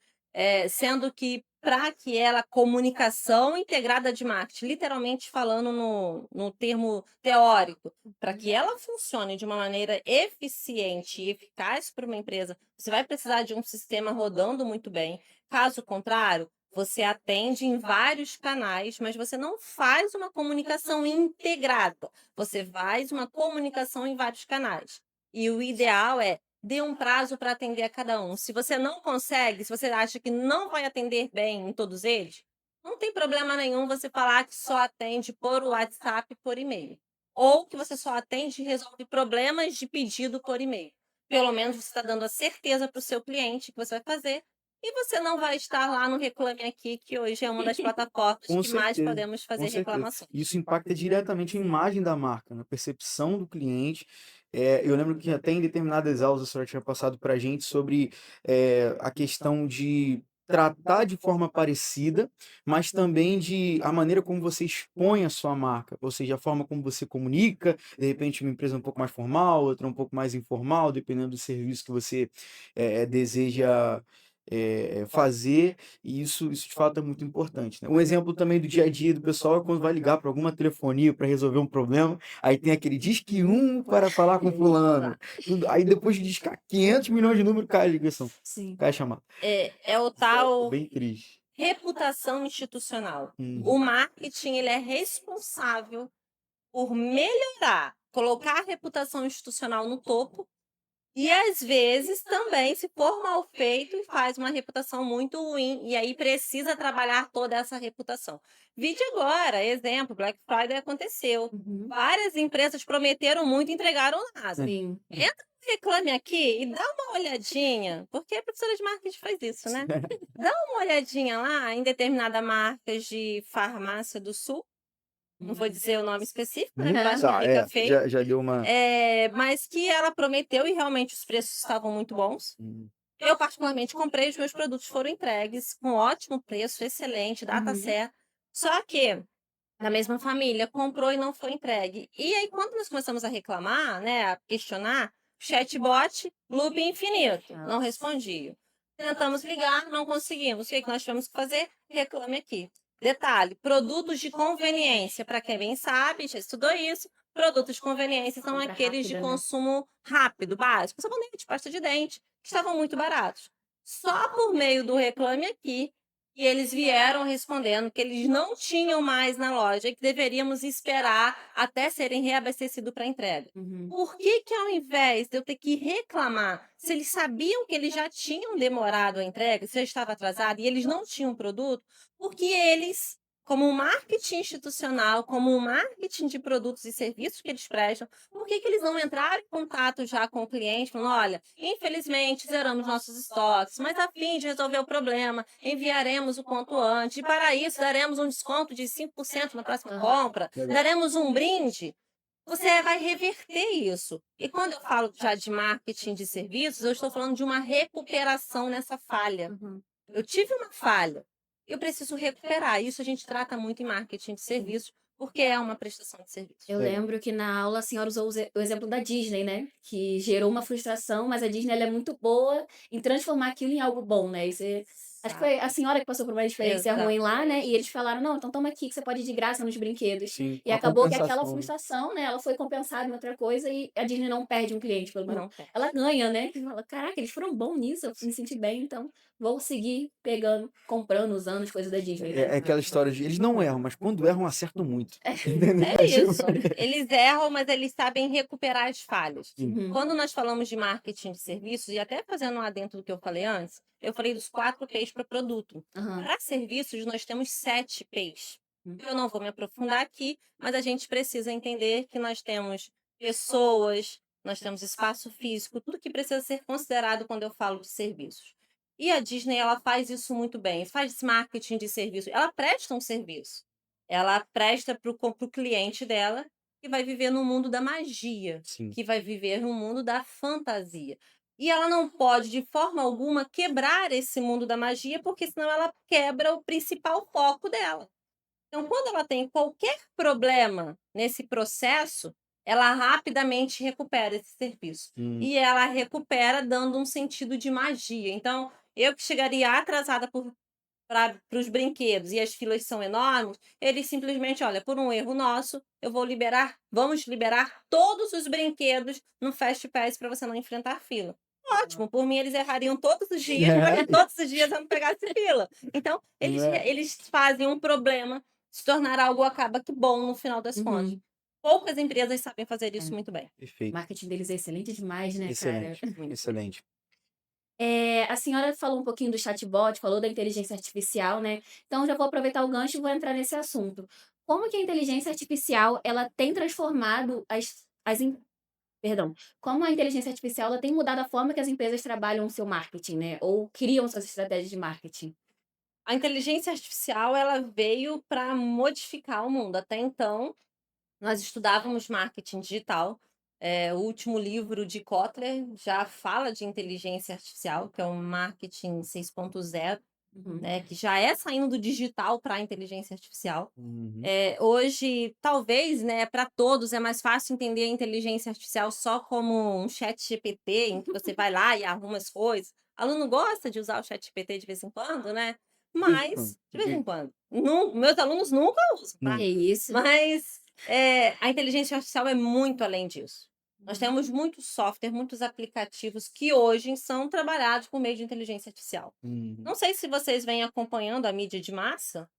sendo que para que ela, comunicação integrada de marketing, literalmente falando no termo teórico, para que ela funcione de uma maneira eficiente e eficaz para uma empresa, você vai precisar de um sistema rodando muito bem. Caso contrário, você atende em vários canais, mas você não faz uma comunicação integrada. Você faz uma comunicação em vários canais. E o ideal é dê um prazo para atender a cada um. Se você não consegue, se você acha que não vai atender bem em todos eles, não tem problema nenhum você falar que só atende por WhatsApp e por e-mail. Ou que você só atende e resolve problemas de pedido por e-mail. Pelo menos você está dando a certeza para o seu cliente que você vai fazer e você não vai estar lá no Reclame Aqui, que hoje é uma das plataformas Com que mais certeza, podemos fazer certeza. reclamações. Isso impacta diretamente a imagem da marca, na percepção do cliente. Eu lembro que até em determinadas aulas a senhora tinha passado para a gente sobre a questão de tratar de forma parecida, mas também de a maneira como você expõe a sua marca, ou seja, a forma como você comunica, de repente uma empresa um pouco mais formal, outra um pouco mais informal, dependendo do serviço que você deseja fazer, e isso de fato é muito importante, né? Um exemplo também do dia a dia do pessoal é quando vai ligar para alguma telefonia para resolver um problema, aí tem aquele disque 1 para falar com fulano, aí depois de discar 500 milhões de números, cai a ligação, Sim. cai a chamada. É o É tal bem triste. reputação institucional. O marketing ele é responsável por melhorar, colocar a reputação institucional no topo e, às vezes, também, se for mal feito, faz uma reputação muito ruim e aí precisa trabalhar toda essa reputação. Vide agora, exemplo, Black Friday aconteceu. Uhum. Várias empresas prometeram muito e entregaram nada. Sim. Entra no Reclame Aqui e dá uma olhadinha, porque a professora de marketing faz isso, né? Dá uma olhadinha lá em determinadas marcas de farmácia do Sul. Não vou dizer o nome específico, né? Porque eu acho que fica feio. já deu uma. Mas que ela prometeu e realmente os preços estavam muito bons. Eu, particularmente, comprei, os meus produtos foram entregues com ótimo preço, excelente, data certa. Só que, da mesma família, comprou e não foi entregue. E aí, quando nós começamos a reclamar, né, a questionar, chatbot, loop infinito, não respondia. Tentamos ligar, não conseguimos. O que nós tivemos que fazer? Reclame Aqui. Detalhe, produtos de conveniência, para quem bem sabe, já estudou isso, produtos de conveniência são Compra aqueles de rápida, né? consumo rápido, básico, sabonete, pasta de dente, que estavam muito baratos. Só por meio do Reclame Aqui, e eles vieram respondendo que eles não tinham mais na loja e que deveríamos esperar até serem reabastecidos para entrega. Por que ao invés de eu ter que reclamar, se eles sabiam que eles já tinham demorado a entrega, se já estava atrasado e eles não tinham produto, porque eles, como um marketing institucional, como um marketing de produtos e serviços que eles prestam, por que eles não entraram em contato já com o cliente, falando, olha, infelizmente zeramos nossos estoques, mas a fim de resolver o problema, enviaremos o quanto antes, e para isso daremos um desconto de 5% na próxima compra, daremos um brinde. Você vai reverter isso. E quando eu falo já de marketing de serviços, eu estou falando de uma recuperação nessa falha. Eu tive uma falha, eu preciso recuperar. Isso a gente trata muito em marketing de serviços, porque é uma prestação de serviço. Eu lembro que na aula a senhora usou o exemplo da Disney, né? Que gerou uma frustração, mas a Disney ela é muito boa em transformar aquilo em algo bom, né? E você Acho que foi a senhora que passou por uma experiência ruim lá, né? E eles falaram, não, então toma aqui que você pode ir de graça nos brinquedos. Sim, E uma acabou que aquela compensação, né? frustração, né? Ela foi compensada em outra coisa e a Disney não perde um cliente, pelo menos. Não perde. Ela ganha, né? E fala, caraca, eles foram bons nisso, eu me senti bem, então vou seguir pegando, comprando, usando as coisas da Disney, É né? aquela história de eles não erram, mas quando erram, acertam muito. Entendeu? É isso. Eles erram, mas eles sabem recuperar as falhas. Sim. Uhum. Quando nós falamos de marketing de serviços, e até fazendo um adendo do que eu falei antes, eu falei dos 4 P's para produto. Aham. Para serviços, nós temos 7 P's. Hum. Eu não vou me aprofundar aqui, mas a gente precisa entender que nós temos pessoas, nós temos espaço físico, tudo que precisa ser considerado quando eu falo de serviços. E a Disney, ela faz isso muito bem, faz marketing de serviço, ela presta um serviço. Ela presta para o cliente dela, que vai viver no mundo da magia, Sim. que vai viver no mundo da fantasia. E ela não pode, de forma alguma, quebrar esse mundo da magia, porque senão ela quebra o principal foco dela. Então, quando ela tem qualquer problema nesse processo, ela rapidamente recupera esse serviço. E ela recupera dando um sentido de magia. Então, eu que chegaria atrasada para os brinquedos e as filas são enormes, eles simplesmente, olha, por um erro nosso, vamos liberar todos os brinquedos no Fast Pass para você não enfrentar fila. Ótimo, por mim eles errariam todos os dias, mas todos os dias eu não pegasse fila. Então, eles fazem um problema se tornar algo acaba que bom no final das contas. Uhum. Poucas empresas sabem fazer isso muito bem. O Perfeito. marketing deles é excelente demais, né, cara? Excelente. Excelente. A senhora falou um pouquinho do chatbot, falou da inteligência artificial, né? Então já vou aproveitar o gancho e vou entrar nesse assunto. Como que a inteligência artificial, ela tem transformado perdão, como a inteligência artificial, ela tem mudado a forma que as empresas trabalham o seu marketing, né? Ou criam suas estratégias de marketing? A inteligência artificial, ela veio para modificar o mundo. Até então, nós estudávamos marketing digital. O último livro de Kotler já fala de inteligência artificial, que é o Marketing 6.0, Uhum. né, que já é saindo do digital para a inteligência artificial. Uhum. Hoje, talvez, né, para todos é mais fácil entender a inteligência artificial só como um chat GPT, em que você vai lá e arruma as coisas. Aluno gosta de usar o chat GPT de vez em quando, né? Mas, de vez em quando. Meus alunos nunca usam, tá? Que isso? Mas a inteligência artificial é muito além disso. Nós temos muitos softwares, muitos aplicativos que hoje são trabalhados por meio de inteligência artificial. Uhum. Não sei se vocês vêm acompanhando a mídia de massa.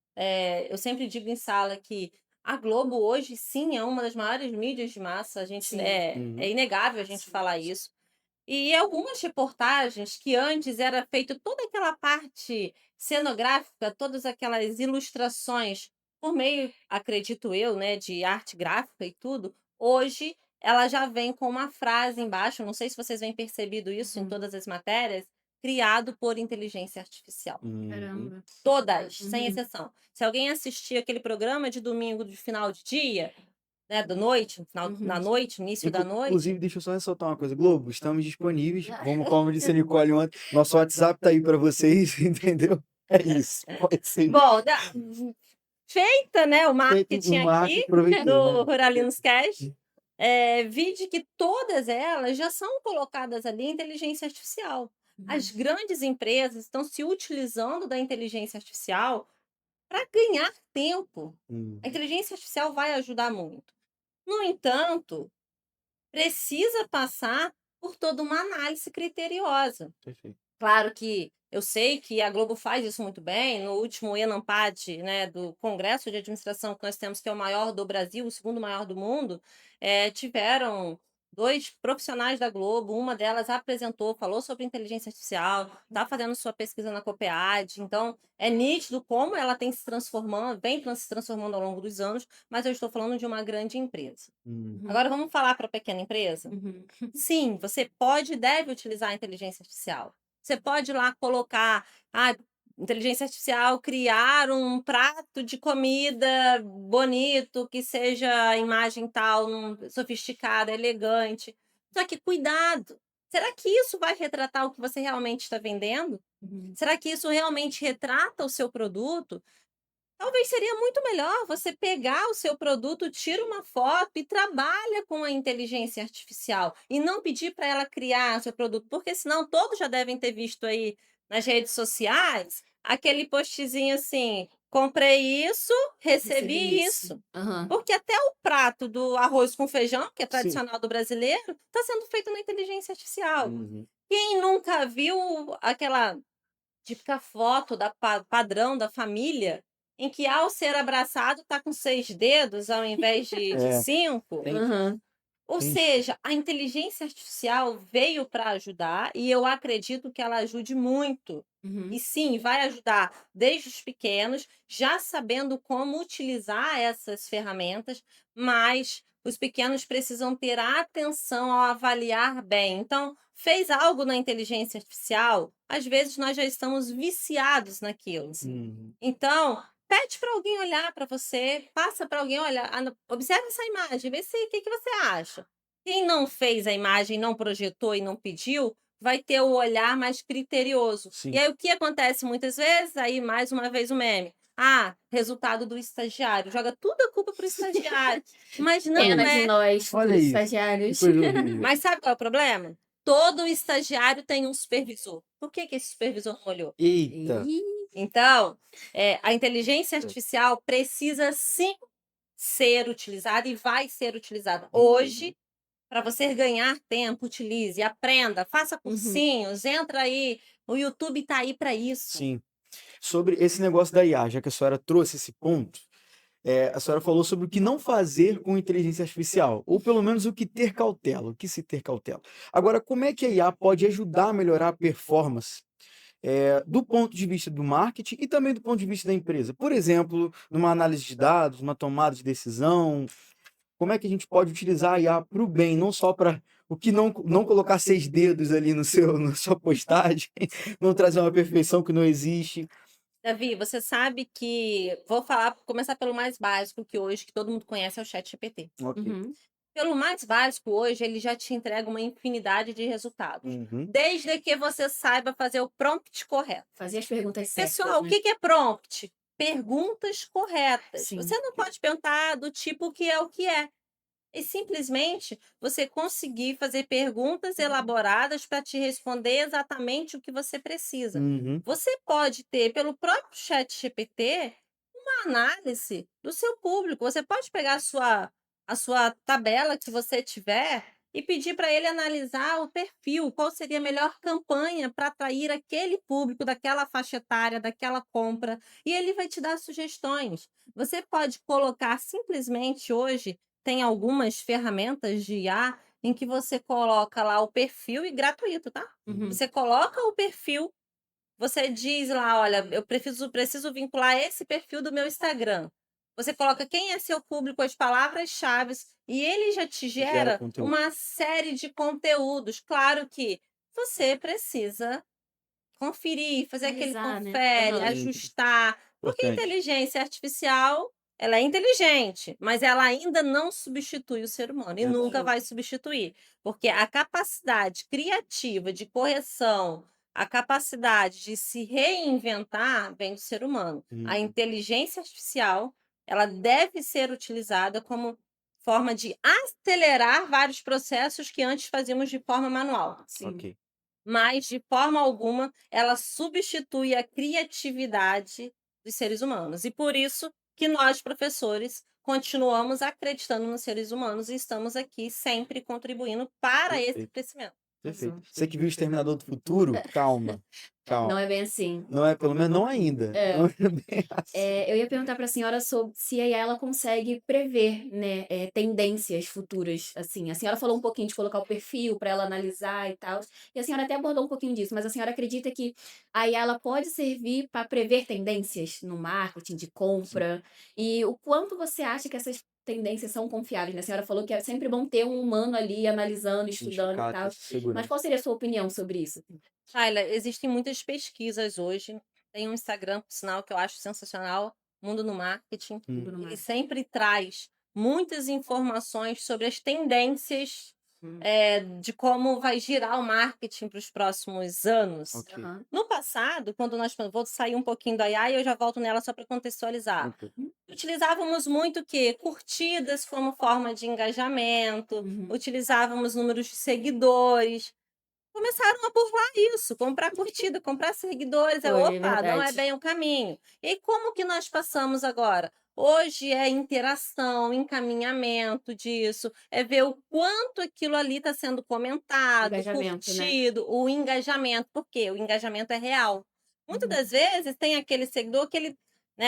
Eu sempre digo em sala que a Globo hoje, sim, é uma das maiores mídias de massa. A gente Sim. é inegável a gente falar isso. E algumas reportagens que antes era feito toda aquela parte cenográfica, todas aquelas ilustrações por meio, acredito eu, né, de arte gráfica e tudo, hoje ela já vem com uma frase embaixo, não sei se vocês vêm percebido isso em Uhum. todas as matérias, criado por inteligência artificial. Uhum. Caramba. Todas, sem Uhum. exceção. Se alguém assistir aquele programa de domingo de final de dia, né, da noite, na noite, início da noite, Inclusive, deixa eu só ressaltar uma coisa. Globo, estamos disponíveis. Como disse a Nicole ontem, nosso WhatsApp tá aí para vocês, entendeu? É isso. Pode ser. bom, feita, né, o Feito marketing um marketing, aqui aproveitei, no né? Ruralinos Cash, vide que todas elas já são colocadas ali em inteligência artificial. As grandes empresas estão se utilizando da inteligência artificial para ganhar tempo. A inteligência artificial vai ajudar muito. No entanto, precisa passar por toda uma análise criteriosa. Perfeito. Claro que eu sei que a Globo faz isso muito bem. No último ENAMPAD, né, do Congresso de Administração que nós temos, que é o maior do Brasil, o segundo maior do mundo, tiveram 2 profissionais da Globo, uma delas apresentou, falou sobre inteligência artificial, está fazendo sua pesquisa na COPEAD, então é nítido como ela tem se transformando, se transformando ao longo dos anos, mas eu estou falando de uma grande empresa. Agora vamos falar para a pequena empresa? Uhum. Sim, você pode e deve utilizar a inteligência artificial. Você pode ir lá colocar, inteligência artificial, criar um prato de comida bonito, que seja a imagem tal, sofisticada, elegante. Só que cuidado, será que isso vai retratar o que você realmente está vendendo? Uhum. Será que isso realmente retrata o seu produto? Talvez seria muito melhor você pegar o seu produto, tira uma foto e trabalha com a inteligência artificial e não pedir para ela criar o seu produto, porque senão todos já devem ter visto aí nas redes sociais aquele postzinho assim: comprei isso, recebi isso. Aham. Porque até o prato do arroz com feijão, que é Sim. tradicional do brasileiro, está sendo feito na inteligência artificial. Uhum. Quem nunca viu aquela típica foto da padrão da família, em que ao ser abraçado está com 6 dedos ao invés de É, 5? tem, Aham. Ou tem. seja, a inteligência artificial veio para ajudar e eu acredito que ela ajude muito. Uhum. E sim, vai ajudar desde os pequenos, já sabendo como utilizar essas ferramentas, mas os pequenos precisam ter atenção ao avaliar bem. Então, fez algo na inteligência artificial, às vezes nós já estamos viciados naquilo. Uhum. Então, pede para alguém olhar para você, passa para alguém olhar, observe essa imagem, vê se o que você acha. Quem não fez a imagem, não projetou e não pediu, vai ter o olhar mais criterioso. E Sim. aí o que acontece muitas vezes? Aí mais uma vez o meme. Ah, resultado do estagiário. Joga tudo a culpa pro estagiário. Mas não Pena de é. nós, Olha futuros isso. Que estagiários. coisa horrível. Mas sabe qual é o problema? Todo estagiário tem um supervisor. Por que esse supervisor não olhou? Eita. Ih, Então, a inteligência artificial precisa sim ser utilizada e vai ser utilizada. Hoje, para você ganhar tempo, utilize, aprenda, faça Uhum. cursinhos, entra aí. O YouTube está aí para isso. Sim. Sobre esse negócio da IA, já que a senhora trouxe esse ponto, a senhora falou sobre o que não fazer com inteligência artificial, ou pelo menos o que ter cautela, o que se ter cautela. Agora, como é que a IA pode ajudar a melhorar a performance do ponto de vista do marketing e também do ponto de vista da empresa? Por exemplo, numa análise de dados, uma tomada de decisão, como é que a gente pode utilizar a IA para o bem, não só para o que não colocar 6 dedos ali no na sua postagem, não trazer uma perfeição que não existe. Davi, você sabe que vou começar pelo mais básico que hoje que todo mundo conhece é o ChatGPT. Ok. uhum. Pelo mais básico hoje, ele já te entrega uma infinidade de resultados, Uhum. desde que você saiba fazer o prompt correto. Fazer as perguntas certas, Pessoal, o né? que é prompt? Perguntas corretas. Sim. Você não pode perguntar do tipo o que é o que é. E simplesmente você conseguir fazer perguntas elaboradas para te responder exatamente o que você precisa. Uhum. Você pode ter, pelo próprio chat GPT, uma análise do seu público. Você pode pegar a sua tabela que você tiver e pedir para ele analisar o perfil, qual seria a melhor campanha para atrair aquele público daquela faixa etária, daquela compra, e ele vai te dar sugestões. Você pode colocar simplesmente hoje, tem algumas ferramentas de IA em que você coloca lá o perfil e gratuito, tá? Uhum. Você coloca o perfil, você diz lá: olha, eu preciso vincular esse perfil do meu Instagram. Você coloca quem é seu público, as palavras-chave, e ele já te Gera gera conteúdo. uma série de conteúdos. Claro que você precisa conferir, fazer aquele Analisar, né? confere, Aham. ajustar, porque a Importante. inteligência artificial, ela é inteligente, mas ela ainda não substitui o ser humano e nunca Verdade. vai substituir, porque a capacidade criativa de correção, a capacidade de se reinventar vem do ser humano. A Uhum. inteligência artificial, ela deve ser utilizada como forma de acelerar vários processos que antes fazíamos de forma manual. Sim. Ok. Mas, de forma alguma, ela substitui a criatividade dos seres humanos. E por isso que nós, professores, continuamos acreditando nos seres humanos e estamos aqui sempre contribuindo para esse Perfeito. crescimento. Perfeito. Uhum. Você que viu o Exterminador do Futuro, calma. Não Calma. é bem assim. Não é, pelo menos não ainda. É. Não é bem assim. Eu ia perguntar para a senhora sobre se a IA ela consegue prever, né, tendências futuras, assim. A senhora falou um pouquinho de colocar o perfil para ela analisar e tal, e a senhora até abordou um pouquinho disso, mas a senhora acredita que a IA ela pode servir para prever tendências no marketing, de Sim. compra? E o quanto você acha que essas tendências são confiáveis, né? A senhora falou que é sempre bom ter um humano ali analisando, estudando e Indicar, tal. ter segurança. Mas qual seria a sua opinião sobre isso? Ayla, existem muitas pesquisas hoje. Tem um Instagram, por sinal, que eu acho sensacional, Mundo no Marketing. Hum. Tudo no Ele mar. sempre traz muitas informações sobre as tendências Hum. de como vai girar o marketing para os próximos anos. Ok. Aham. No passado, quando vou sair um pouquinho da AI e eu já volto nela só para contextualizar. Ok. Utilizávamos muito o quê? Curtidas como forma de engajamento, Uhum. utilizávamos números de seguidores. começaram a burlar isso, comprar curtida, comprar seguidores, Foi, é opa, não é verdade. bem o caminho. E como que nós passamos agora? Hoje é interação, encaminhamento disso, é ver o quanto aquilo ali está sendo comentado, Engajamento, né? curtido, o engajamento, porque o engajamento é real. Muitas Uhum. das vezes tem aquele seguidor,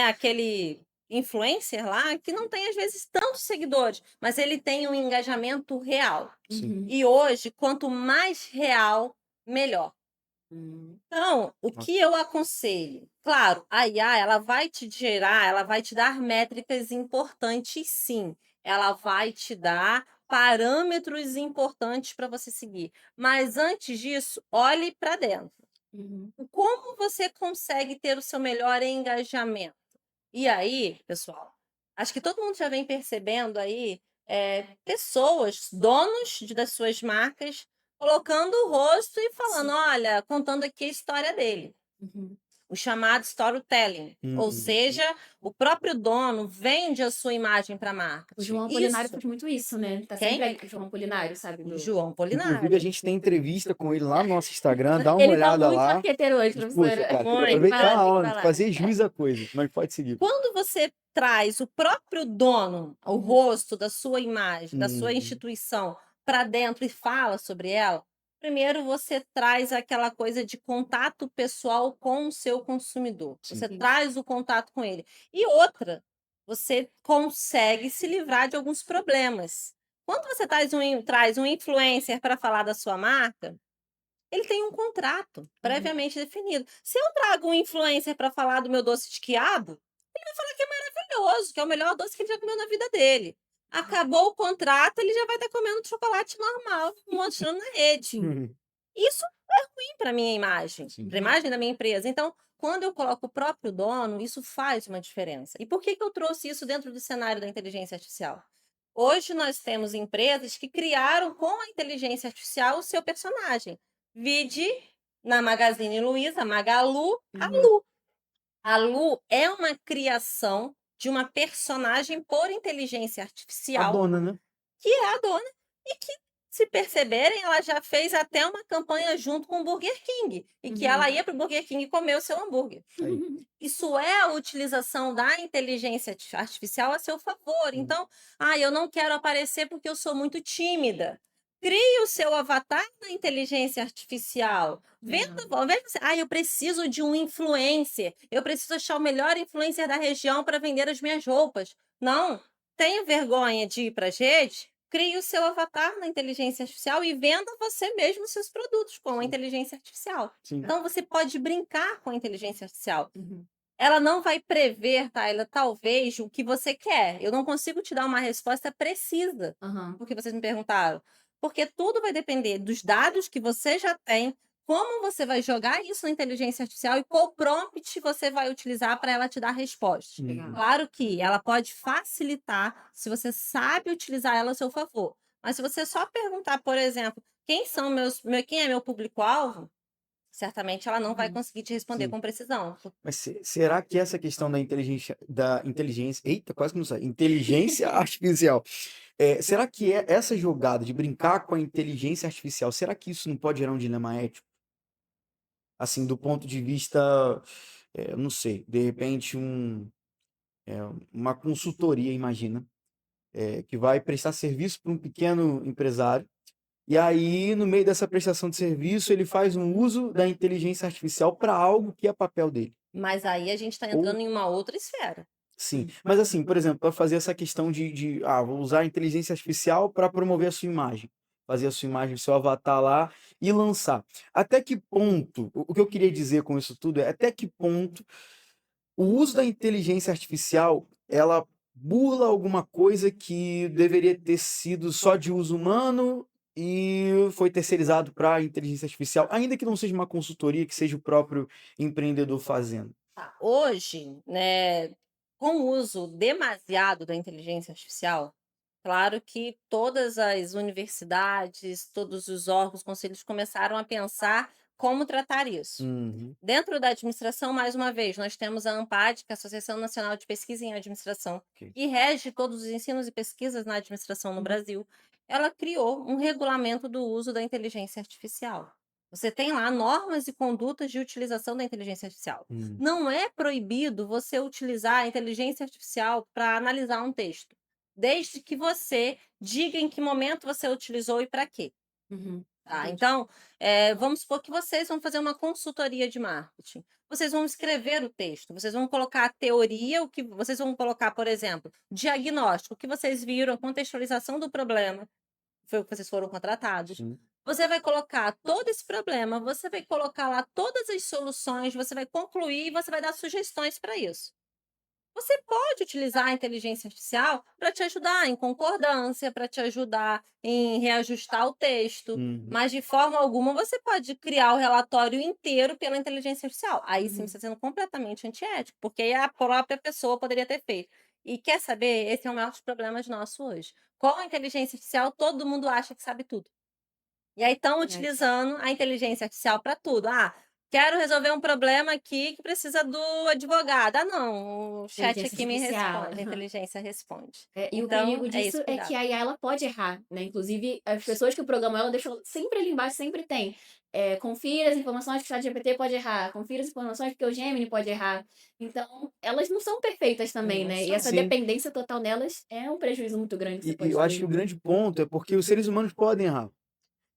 aquele influencer lá, que não tem às vezes tantos seguidores, mas ele tem um engajamento real. Sim. Uhum. E hoje, quanto mais real, melhor. Hum. Então, o que eu aconselho? Claro, a IA, ela vai te gerar, ela vai te dar métricas importantes, sim. Ela vai te dar parâmetros importantes para você seguir. Mas antes disso, olhe para dentro. Uhum. Como você consegue ter o seu melhor engajamento? E aí, pessoal, acho que todo mundo já vem percebendo aí, pessoas, donos das suas marcas, colocando o rosto e falando, Sim. olha, contando aqui a história dele. Uhum. O chamado storytelling. Ou Uhum. seja, o próprio dono vende a sua imagem para a marca. O João Apolinário Isso, faz muito isso, né? Tá quem? sempre aí, o João Apolinário, sabe? O Do... João Inclusive, a Polinário. gente tem entrevista com ele lá no nosso Instagram, dá uma Ele tá olhada muito lá. marqueteiro hoje, Mas, poxa, professora. cara, tem que Muito, Tem que aproveitar falar, a tem que aula, falar. fazer jus à coisa, mas pode seguir. Quando você traz o próprio dono, o rosto da sua imagem, da sua Uhum. instituição para dentro e fala sobre ela, primeiro você traz aquela coisa de contato pessoal com o seu consumidor. Sim. Você Sim. traz o contato com ele. E outra, você consegue se livrar de alguns problemas. Quando você traz um influencer para falar da sua marca, ele tem um contrato Uhum. previamente definido. Se eu trago um influencer para falar do meu doce de quiabo, que é maravilhoso, que é o melhor doce que ele já comeu na vida dele. Acabou o contrato, ele já vai estar comendo chocolate normal, mostrando na rede. Sim. Uhum. Isso é ruim para minha imagem, Sim. para a imagem da minha empresa. Então, quando eu coloco o próprio dono, isso faz uma diferença. E por que eu trouxe isso dentro do cenário da inteligência artificial? Hoje nós temos empresas que criaram com a inteligência artificial o seu personagem. Vide na Magazine Luiza, Magalu, a Uhum. Lu. A Lu é uma criação de uma personagem por inteligência A artificial, dona, né? que é a dona, e que, se perceberem, ela já fez até uma campanha junto com o Burger King, e que ela ia para o Burger King comer o seu hambúrguer. Aí. Isso é a utilização da inteligência artificial a seu favor. Uhum. Então, eu não quero aparecer porque eu sou muito tímida. Crie o seu avatar na inteligência artificial. Venda, ao invés de você, eu preciso de um influencer. Eu preciso achar o melhor influencer da região para vender as minhas roupas. Não, tenha vergonha de ir para as redes. Crie o seu avatar na inteligência artificial e venda você mesmo os seus produtos com a Sim. inteligência artificial. Sim. Então, você pode brincar com a inteligência artificial. Uhum. Ela não vai prever, Taila, talvez, o que você quer. Eu não consigo te dar uma resposta precisa Aham. do que vocês me perguntaram. Porque tudo vai depender dos dados que você já tem, como você vai jogar isso na inteligência artificial e qual prompt você vai utilizar para ela te dar respostas. Legal. Uhum. Claro que ela pode facilitar se você sabe utilizar ela a seu favor. Mas se você só perguntar, por exemplo, quem é meu público-alvo, certamente ela não vai Uhum. conseguir te responder Sim. com precisão. Mas será que essa questão eita, quase que não sai, inteligência artificial, será que essa jogada de brincar com a inteligência artificial, será que isso não pode gerar um dilema ético? Assim, do ponto de vista, não sei, de repente uma consultoria, imagina, que vai prestar serviço para um pequeno empresário, e aí, no meio dessa prestação de serviço, ele faz um uso da inteligência artificial para algo que é papel dele. Mas aí a gente está Ou entrando em uma outra esfera. sim, mas assim, por exemplo, para fazer essa questão vou usar a inteligência artificial para promover a sua imagem, fazer a sua imagem, o seu avatar lá e lançar. Até que ponto, o que eu queria dizer com isso tudo é até que ponto o uso da inteligência artificial, ela burla alguma coisa que deveria ter sido só de uso humano e foi terceirizado para a inteligência artificial, ainda que não seja uma consultoria, que seja o próprio empreendedor fazendo. Hoje, né, com o uso demasiado da inteligência artificial, claro que todas as universidades, todos os órgãos, conselhos começaram a pensar como tratar isso. Uhum. Dentro da administração, mais uma vez, nós temos a ANPAD, que é a Associação Nacional de Pesquisa em Administração, Ok. que rege todos os ensinos e pesquisas na administração no Brasil. Ela criou um regulamento do uso da inteligência artificial. Você tem lá normas e condutas de utilização da inteligência artificial. Hum, Não é proibido você utilizar a inteligência artificial para analisar um texto, desde que você diga em que momento você utilizou e para quê. Uhum. Tá? Entendi. Então, vamos supor que vocês vão fazer uma consultoria de marketing. Vocês vão escrever o texto, vocês vão colocar a teoria, o que vocês vão colocar, por exemplo, diagnóstico, o que vocês viram, a contextualização do problema, foi o que vocês foram contratados. sim. Você vai colocar todo esse problema, você vai colocar lá todas as soluções, você vai concluir e você vai dar sugestões para isso. Você pode utilizar a inteligência artificial para te ajudar em concordância, para te ajudar em reajustar o texto, Uhum. mas de forma alguma você pode criar o relatório inteiro pela inteligência artificial. Aí sim Uhum. você está sendo completamente antiético, porque aí a própria pessoa poderia ter feito. E quer saber? Esse é o maior dos problemas nosso hoje. Com a inteligência artificial, todo mundo acha que sabe tudo. E aí estão Verdade. utilizando a inteligência artificial para tudo. Ah, quero resolver um problema aqui que precisa do advogado. Ah, não, o chat Inteligência aqui me artificial. responde, a Aham. inteligência responde. E o Então, perigo é disso esse é que cuidado. a IA ela pode errar, né, inclusive as pessoas que programam ela deixam sempre ali embaixo, sempre tem, confira as informações que o ChatGPT pode errar, confira as informações porque o Gemini pode errar. Então, elas não são perfeitas também, Não né, e são. essa Sim. dependência total nelas é um prejuízo muito grande que você E pode eu acho que ter. o grande ponto é porque os seres humanos podem errar.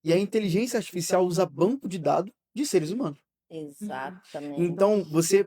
E a inteligência artificial usa banco de dados de seres humanos. Uhum. Exatamente. Então, você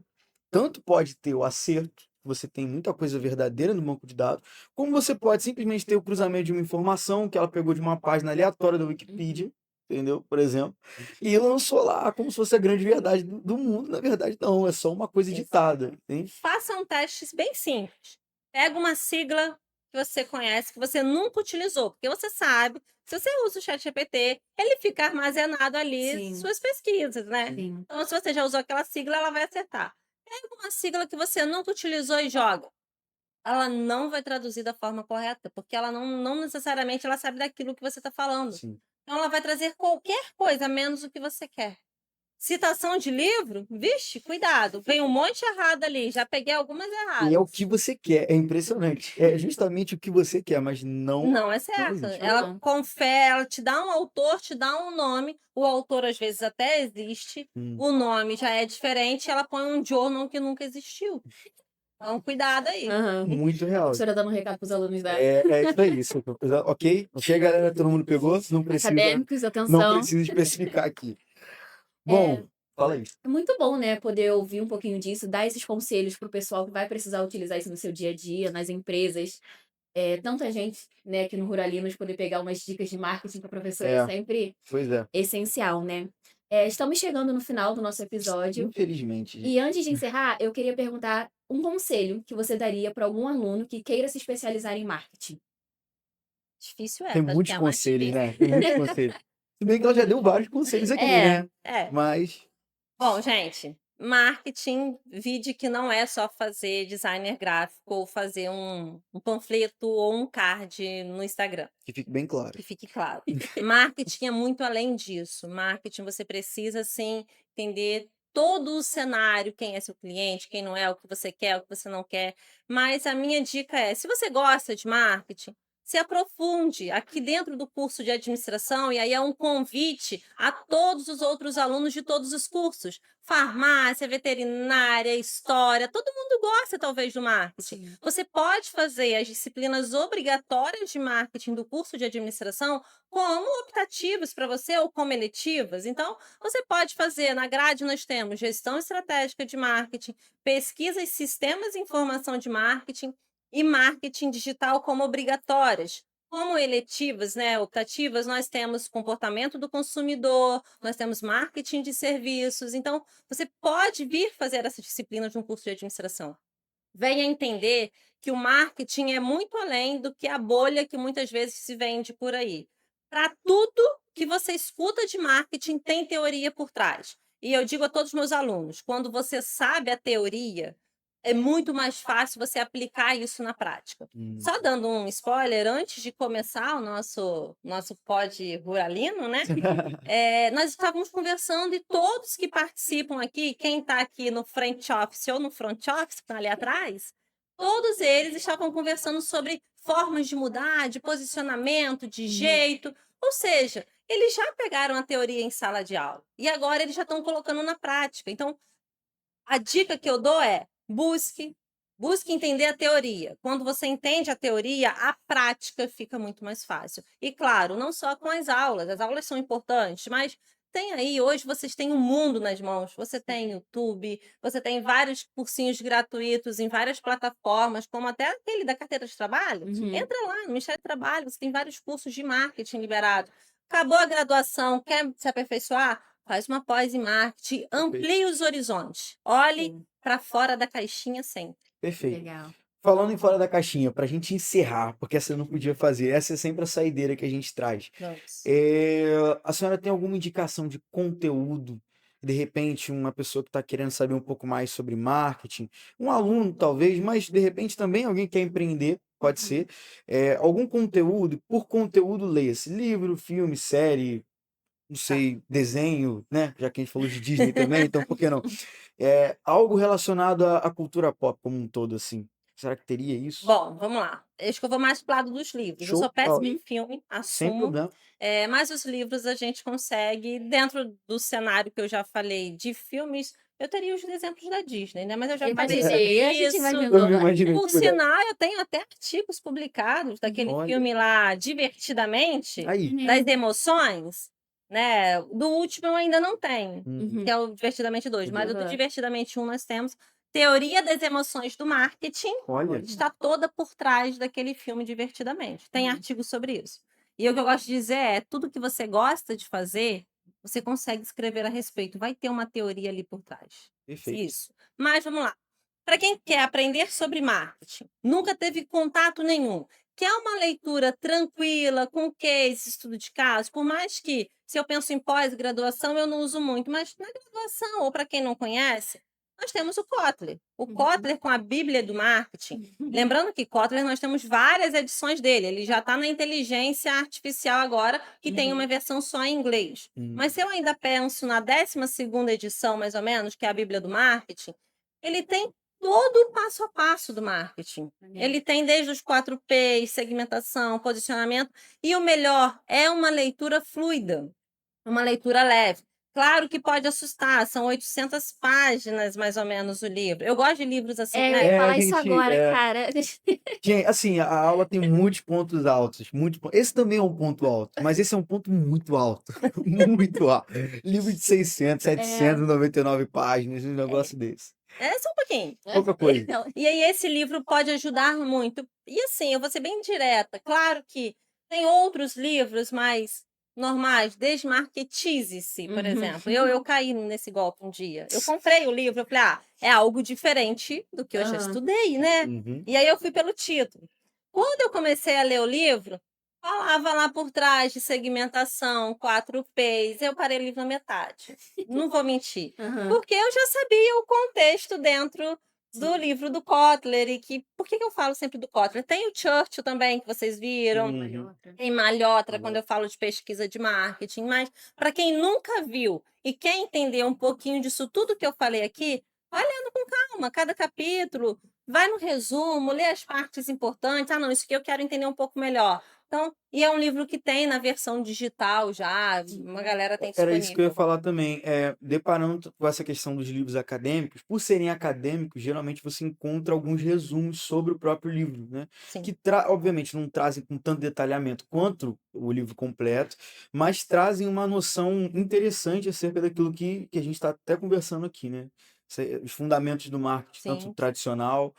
tanto pode ter o acerto, você tem muita coisa verdadeira no banco de dados, como você pode simplesmente ter o cruzamento de uma informação que ela pegou de uma página aleatória da Uhum. Wikipedia, entendeu? Por exemplo, e lançou lá como se fosse a grande verdade do mundo. Na verdade, não, é só uma coisa editada, entende? Façam testes bem simples. Pega uma sigla que você conhece, que você nunca utilizou, porque você sabe, se você usa o ChatGPT, ele fica armazenado ali Sim, suas pesquisas, né? sim. Então, se você já usou aquela sigla, ela vai acertar. Pega uma sigla que você nunca utilizou e joga. Ela não vai traduzir da forma correta, porque ela não necessariamente ela sabe daquilo que você está falando. Sim. Então, ela vai trazer qualquer coisa, menos o que você quer. Citação de livro? Vixe, cuidado, vem um monte errado ali, já peguei algumas E é o erradas. que você quer, é impressionante. É justamente o que você quer, mas não, Não é não certo. existe. Ela Aham. confere, ela te dá um autor, te dá um nome, o autor às vezes até existe, Hum. o nome já é diferente, ela põe um journal que nunca existiu. Então, cuidado aí. Aham. Muito A real. professora dando um recado para os alunos da É isso aí, ok? Ok, galera, todo mundo pegou? acadêmicos, Não atenção. precisa especificar aqui. É, Bom, fala aí. é muito bom, né, poder ouvir um pouquinho disso, dar esses conselhos para o pessoal que vai precisar utilizar isso no seu dia a dia, nas empresas. Tanta gente, né, aqui no Ruralinos, poder pegar umas dicas de marketing para a professora é É, sempre pois é. essencial, né. Estamos chegando no final do nosso episódio, Infelizmente, gente. e antes de encerrar, eu queria perguntar um conselho que você daria para algum aluno que queira se especializar em marketing. Difícil Tem essa, acho que muitos é a mais conselhos, difícil. né? Tem muitos conselhos. Se bem que ela já deu vários conselhos aqui, É. né? É. Mas, Bom, gente, marketing, vide que não é só fazer designer gráfico ou fazer um panfleto ou um card no Instagram. que fique bem claro. Que fique claro. Marketing é muito além disso. Marketing você precisa, sim, entender todo o cenário, quem é seu cliente, quem não é, o que você quer, o que você não quer. Mas a minha dica é, se você gosta de marketing, se aprofunde aqui dentro do curso de administração, e aí é um convite a todos os outros alunos de todos os cursos. Farmácia, veterinária, história, todo mundo gosta talvez do marketing. Sim. Você pode fazer as disciplinas obrigatórias de marketing do curso de administração como optativas para você ou como eletivas. Então, você pode fazer, na grade nós temos gestão estratégica de marketing, pesquisa e sistemas de informação de marketing e marketing digital como obrigatórias. Como eletivas, né, optativas, nós temos comportamento do consumidor, nós temos marketing de serviços. Então, você pode vir fazer essa disciplina de um curso de administração. Venha entender que o marketing é muito além do que a bolha que muitas vezes se vende por aí. Para tudo que você escuta de marketing, tem teoria por trás. E eu digo a todos os meus alunos, quando você sabe a teoria, é muito mais fácil você aplicar isso na prática. Só dando um spoiler, antes de começar o nosso pod ruralino, né? Nós estávamos conversando e todos que participam aqui, quem está aqui no front office ou no front office, que está ali atrás, todos eles estavam conversando sobre formas de mudar, de posicionamento, de Uhum. jeito. Ou seja, eles já pegaram a teoria em sala de aula e agora eles já estão colocando na prática. Então, a dica que eu dou é: busque entender a teoria. Quando você entende a teoria, a prática fica muito mais fácil. E claro, não só com as aulas são importantes, mas tem aí, hoje vocês têm um mundo nas mãos. Você tem YouTube, você tem vários cursinhos gratuitos em várias plataformas, como até aquele da carteira de trabalho. Uhum. Entra lá no Ministério do Trabalho, você tem vários cursos de marketing liberados. Acabou a graduação, quer se aperfeiçoar? Faz uma pós em marketing, amplie os horizontes. Olhe Sim, para fora da caixinha sempre. Perfeito. legal. Falando em fora da caixinha, pra gente encerrar, porque essa eu não podia fazer, essa é sempre a saideira que a gente traz. Vamos. A senhora tem alguma indicação de conteúdo? De repente, uma pessoa que está querendo saber um pouco mais sobre marketing, um aluno talvez, mas de repente também alguém que quer empreender, pode Uhum. ser. Algum conteúdo, por conteúdo, leia-se livro, filme, série, não Tá. sei, desenho, né? Já que a gente falou de Disney também, então por que não? Algo relacionado à cultura pop como um todo, assim. Será que teria isso? Bom, vamos lá. Acho que eu vou mais pro lado dos livros. Eu Show? sou péssima Uhum. em filme, Sem assumo. problema. Mas os livros a gente consegue, dentro do cenário que eu já falei de filmes, eu teria os exemplos da Disney, né? Mas eu já Eu falei imaginei, sobre a gente isso. imaginou. Eu me imaginei Por que pudesse. sinal, eu tenho até artigos publicados daquele Olha, filme lá, Divertidamente, aí. das Uhum. emoções, né? Do último eu ainda não tenho, Uhum. que é o Divertidamente 2, mas o do Aham. Divertidamente 1 nós temos. Teoria das emoções do marketing Olha, está toda por trás daquele filme Divertidamente. Tem Uhum. artigos sobre isso. E o que eu gosto de dizer é, tudo que você gosta de fazer, você consegue escrever a respeito. Vai ter uma teoria ali por trás. perfeito. Isso. Mas vamos lá. Para quem quer aprender sobre marketing, nunca teve contato nenhum, quer uma leitura tranquila, com case, estudo de caso, por mais que, se eu penso em pós-graduação, eu não uso muito, mas na graduação, ou para quem não conhece, nós temos o Kotler. O Uhum. Kotler com a Bíblia do Marketing. Lembrando que Kotler nós temos várias edições dele, ele já está na inteligência artificial agora, que tem uma Uhum. versão só em inglês. Hum, Mas se eu ainda penso na 12ª edição, mais ou menos, que é a Bíblia do Marketing, ele tem todo o passo a passo do marketing. Ele tem desde os 4 P's, segmentação, posicionamento, e o melhor, é uma leitura fluida, uma leitura leve. Claro que pode assustar, são 800 páginas, mais ou menos, o livro. Eu gosto de livros assim, Eu né? ia a falar isso gente, agora, cara. assim, a aula tem muitos pontos altos, esse também é um ponto alto, mas esse é um ponto muito alto, muito alto. Livro de 600, É, 799 páginas, um É, negócio desse. é só um pouquinho. Pouca coisa. Não. E aí esse livro pode ajudar muito. E assim, eu vou ser bem direta. Claro que tem outros livros mais normais, Desmarketize-se, por Uhum. exemplo. Eu caí nesse golpe um dia. Eu comprei o livro, eu falei, é algo diferente do que eu já Aham. estudei, né? Uhum. E aí eu fui pelo título. Quando eu comecei a ler o livro, falava lá por trás de segmentação, 4 P's. Eu parei o livro na metade. Não vou mentir. Aham. Porque eu já sabia o contexto dentro do Sim. livro do Kotler e que por que eu falo sempre do Kotler? Tem o Churchill também, que vocês viram, Uhum. Malhotra. tem Malhotra quando eu falo de pesquisa de marketing, mas para quem nunca viu e quer entender um pouquinho disso tudo que eu falei aqui, vai lendo com calma, cada capítulo, vai no resumo, lê as partes importantes. Ah, não, isso aqui eu quero entender um pouco melhor. Então, e é um livro que tem na versão digital já, uma galera tem Era isso que eu ia disponível. falar também. Deparando com essa questão dos livros acadêmicos, por serem acadêmicos, geralmente você encontra alguns resumos sobre o próprio livro, né? Sim. Que, obviamente, não trazem com tanto detalhamento quanto o livro completo, mas trazem uma noção interessante acerca daquilo que a gente está até conversando aqui, né? Os fundamentos do marketing, tanto Sim. tradicional,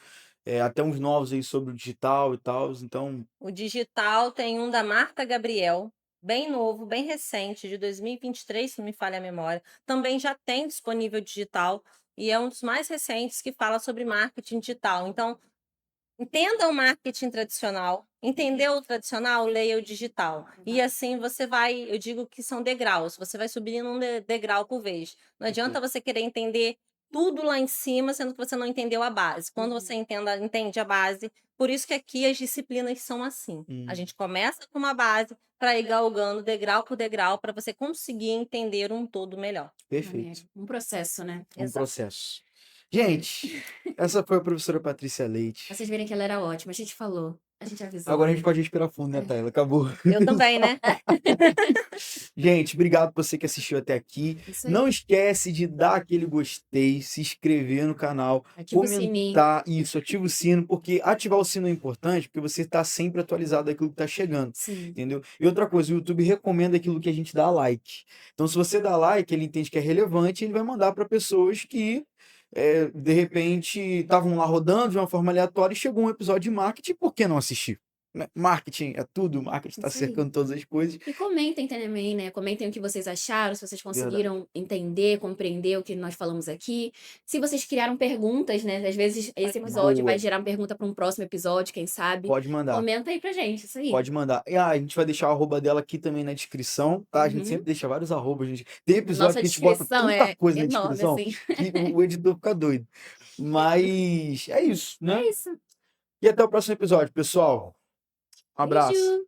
até uns novos aí sobre o digital e tal. Então, O digital tem um da Marta Gabriel, bem novo, bem recente, de 2023, se não me falha a memória. Também já tem disponível digital e é um dos mais recentes que fala sobre marketing digital. Então, entenda o marketing tradicional, entendeu o tradicional, leia o digital. E assim você vai, eu digo que são degraus, você vai subindo um degrau por vez. Não adianta você querer entender tudo lá em cima, sendo que você não entendeu a base. Quando você entende a base, por isso que aqui as disciplinas são assim. A gente começa com uma base para ir galgando degrau por degrau para você conseguir entender um todo melhor. perfeito. Um processo, né? Um Exato. processo. Gente, essa foi a professora Patrícia Leite. Pra vocês verem que ela era ótima. A gente falou. A gente avisou. Agora a gente pode respirar fundo, né, Tayla? Acabou. Eu também, né? Gente, obrigado por você que assistiu até aqui. Isso aí. Não esquece de dar aquele gostei, se inscrever no canal, Ativa o sininho. comentar isso, ativa o sino, porque ativar o sino é importante, porque você está sempre atualizado daquilo que está chegando, Sim. entendeu? E outra coisa, o YouTube recomenda aquilo que a gente dá like. Então, se você dá like, ele entende que é relevante, ele vai mandar para pessoas que de repente estavam lá rodando de uma forma aleatória e chegou um episódio de marketing, por que não assistir? Né? Marketing é tudo, marketing está Isso aí. cercando todas as coisas. E comentem também, né? Comentem o que vocês acharam, se vocês Verdade. conseguiram entender, compreender o que nós falamos aqui. Se vocês criaram perguntas, né? Às vezes esse episódio Boa. vai gerar uma pergunta para um próximo episódio, quem sabe. Pode mandar. Comenta aí pra gente, isso aí. Pode mandar. E a gente vai deixar o arroba dela aqui também na descrição, tá? A gente Uhum. sempre deixa vários arrobas, gente. Tem episódio Nossa que a gente bota descrição tanta é coisa na enorme, descrição assim. que o editor fica doido. Mas é isso, né? É isso. E até o próximo episódio, pessoal. Um abraço. Beijo.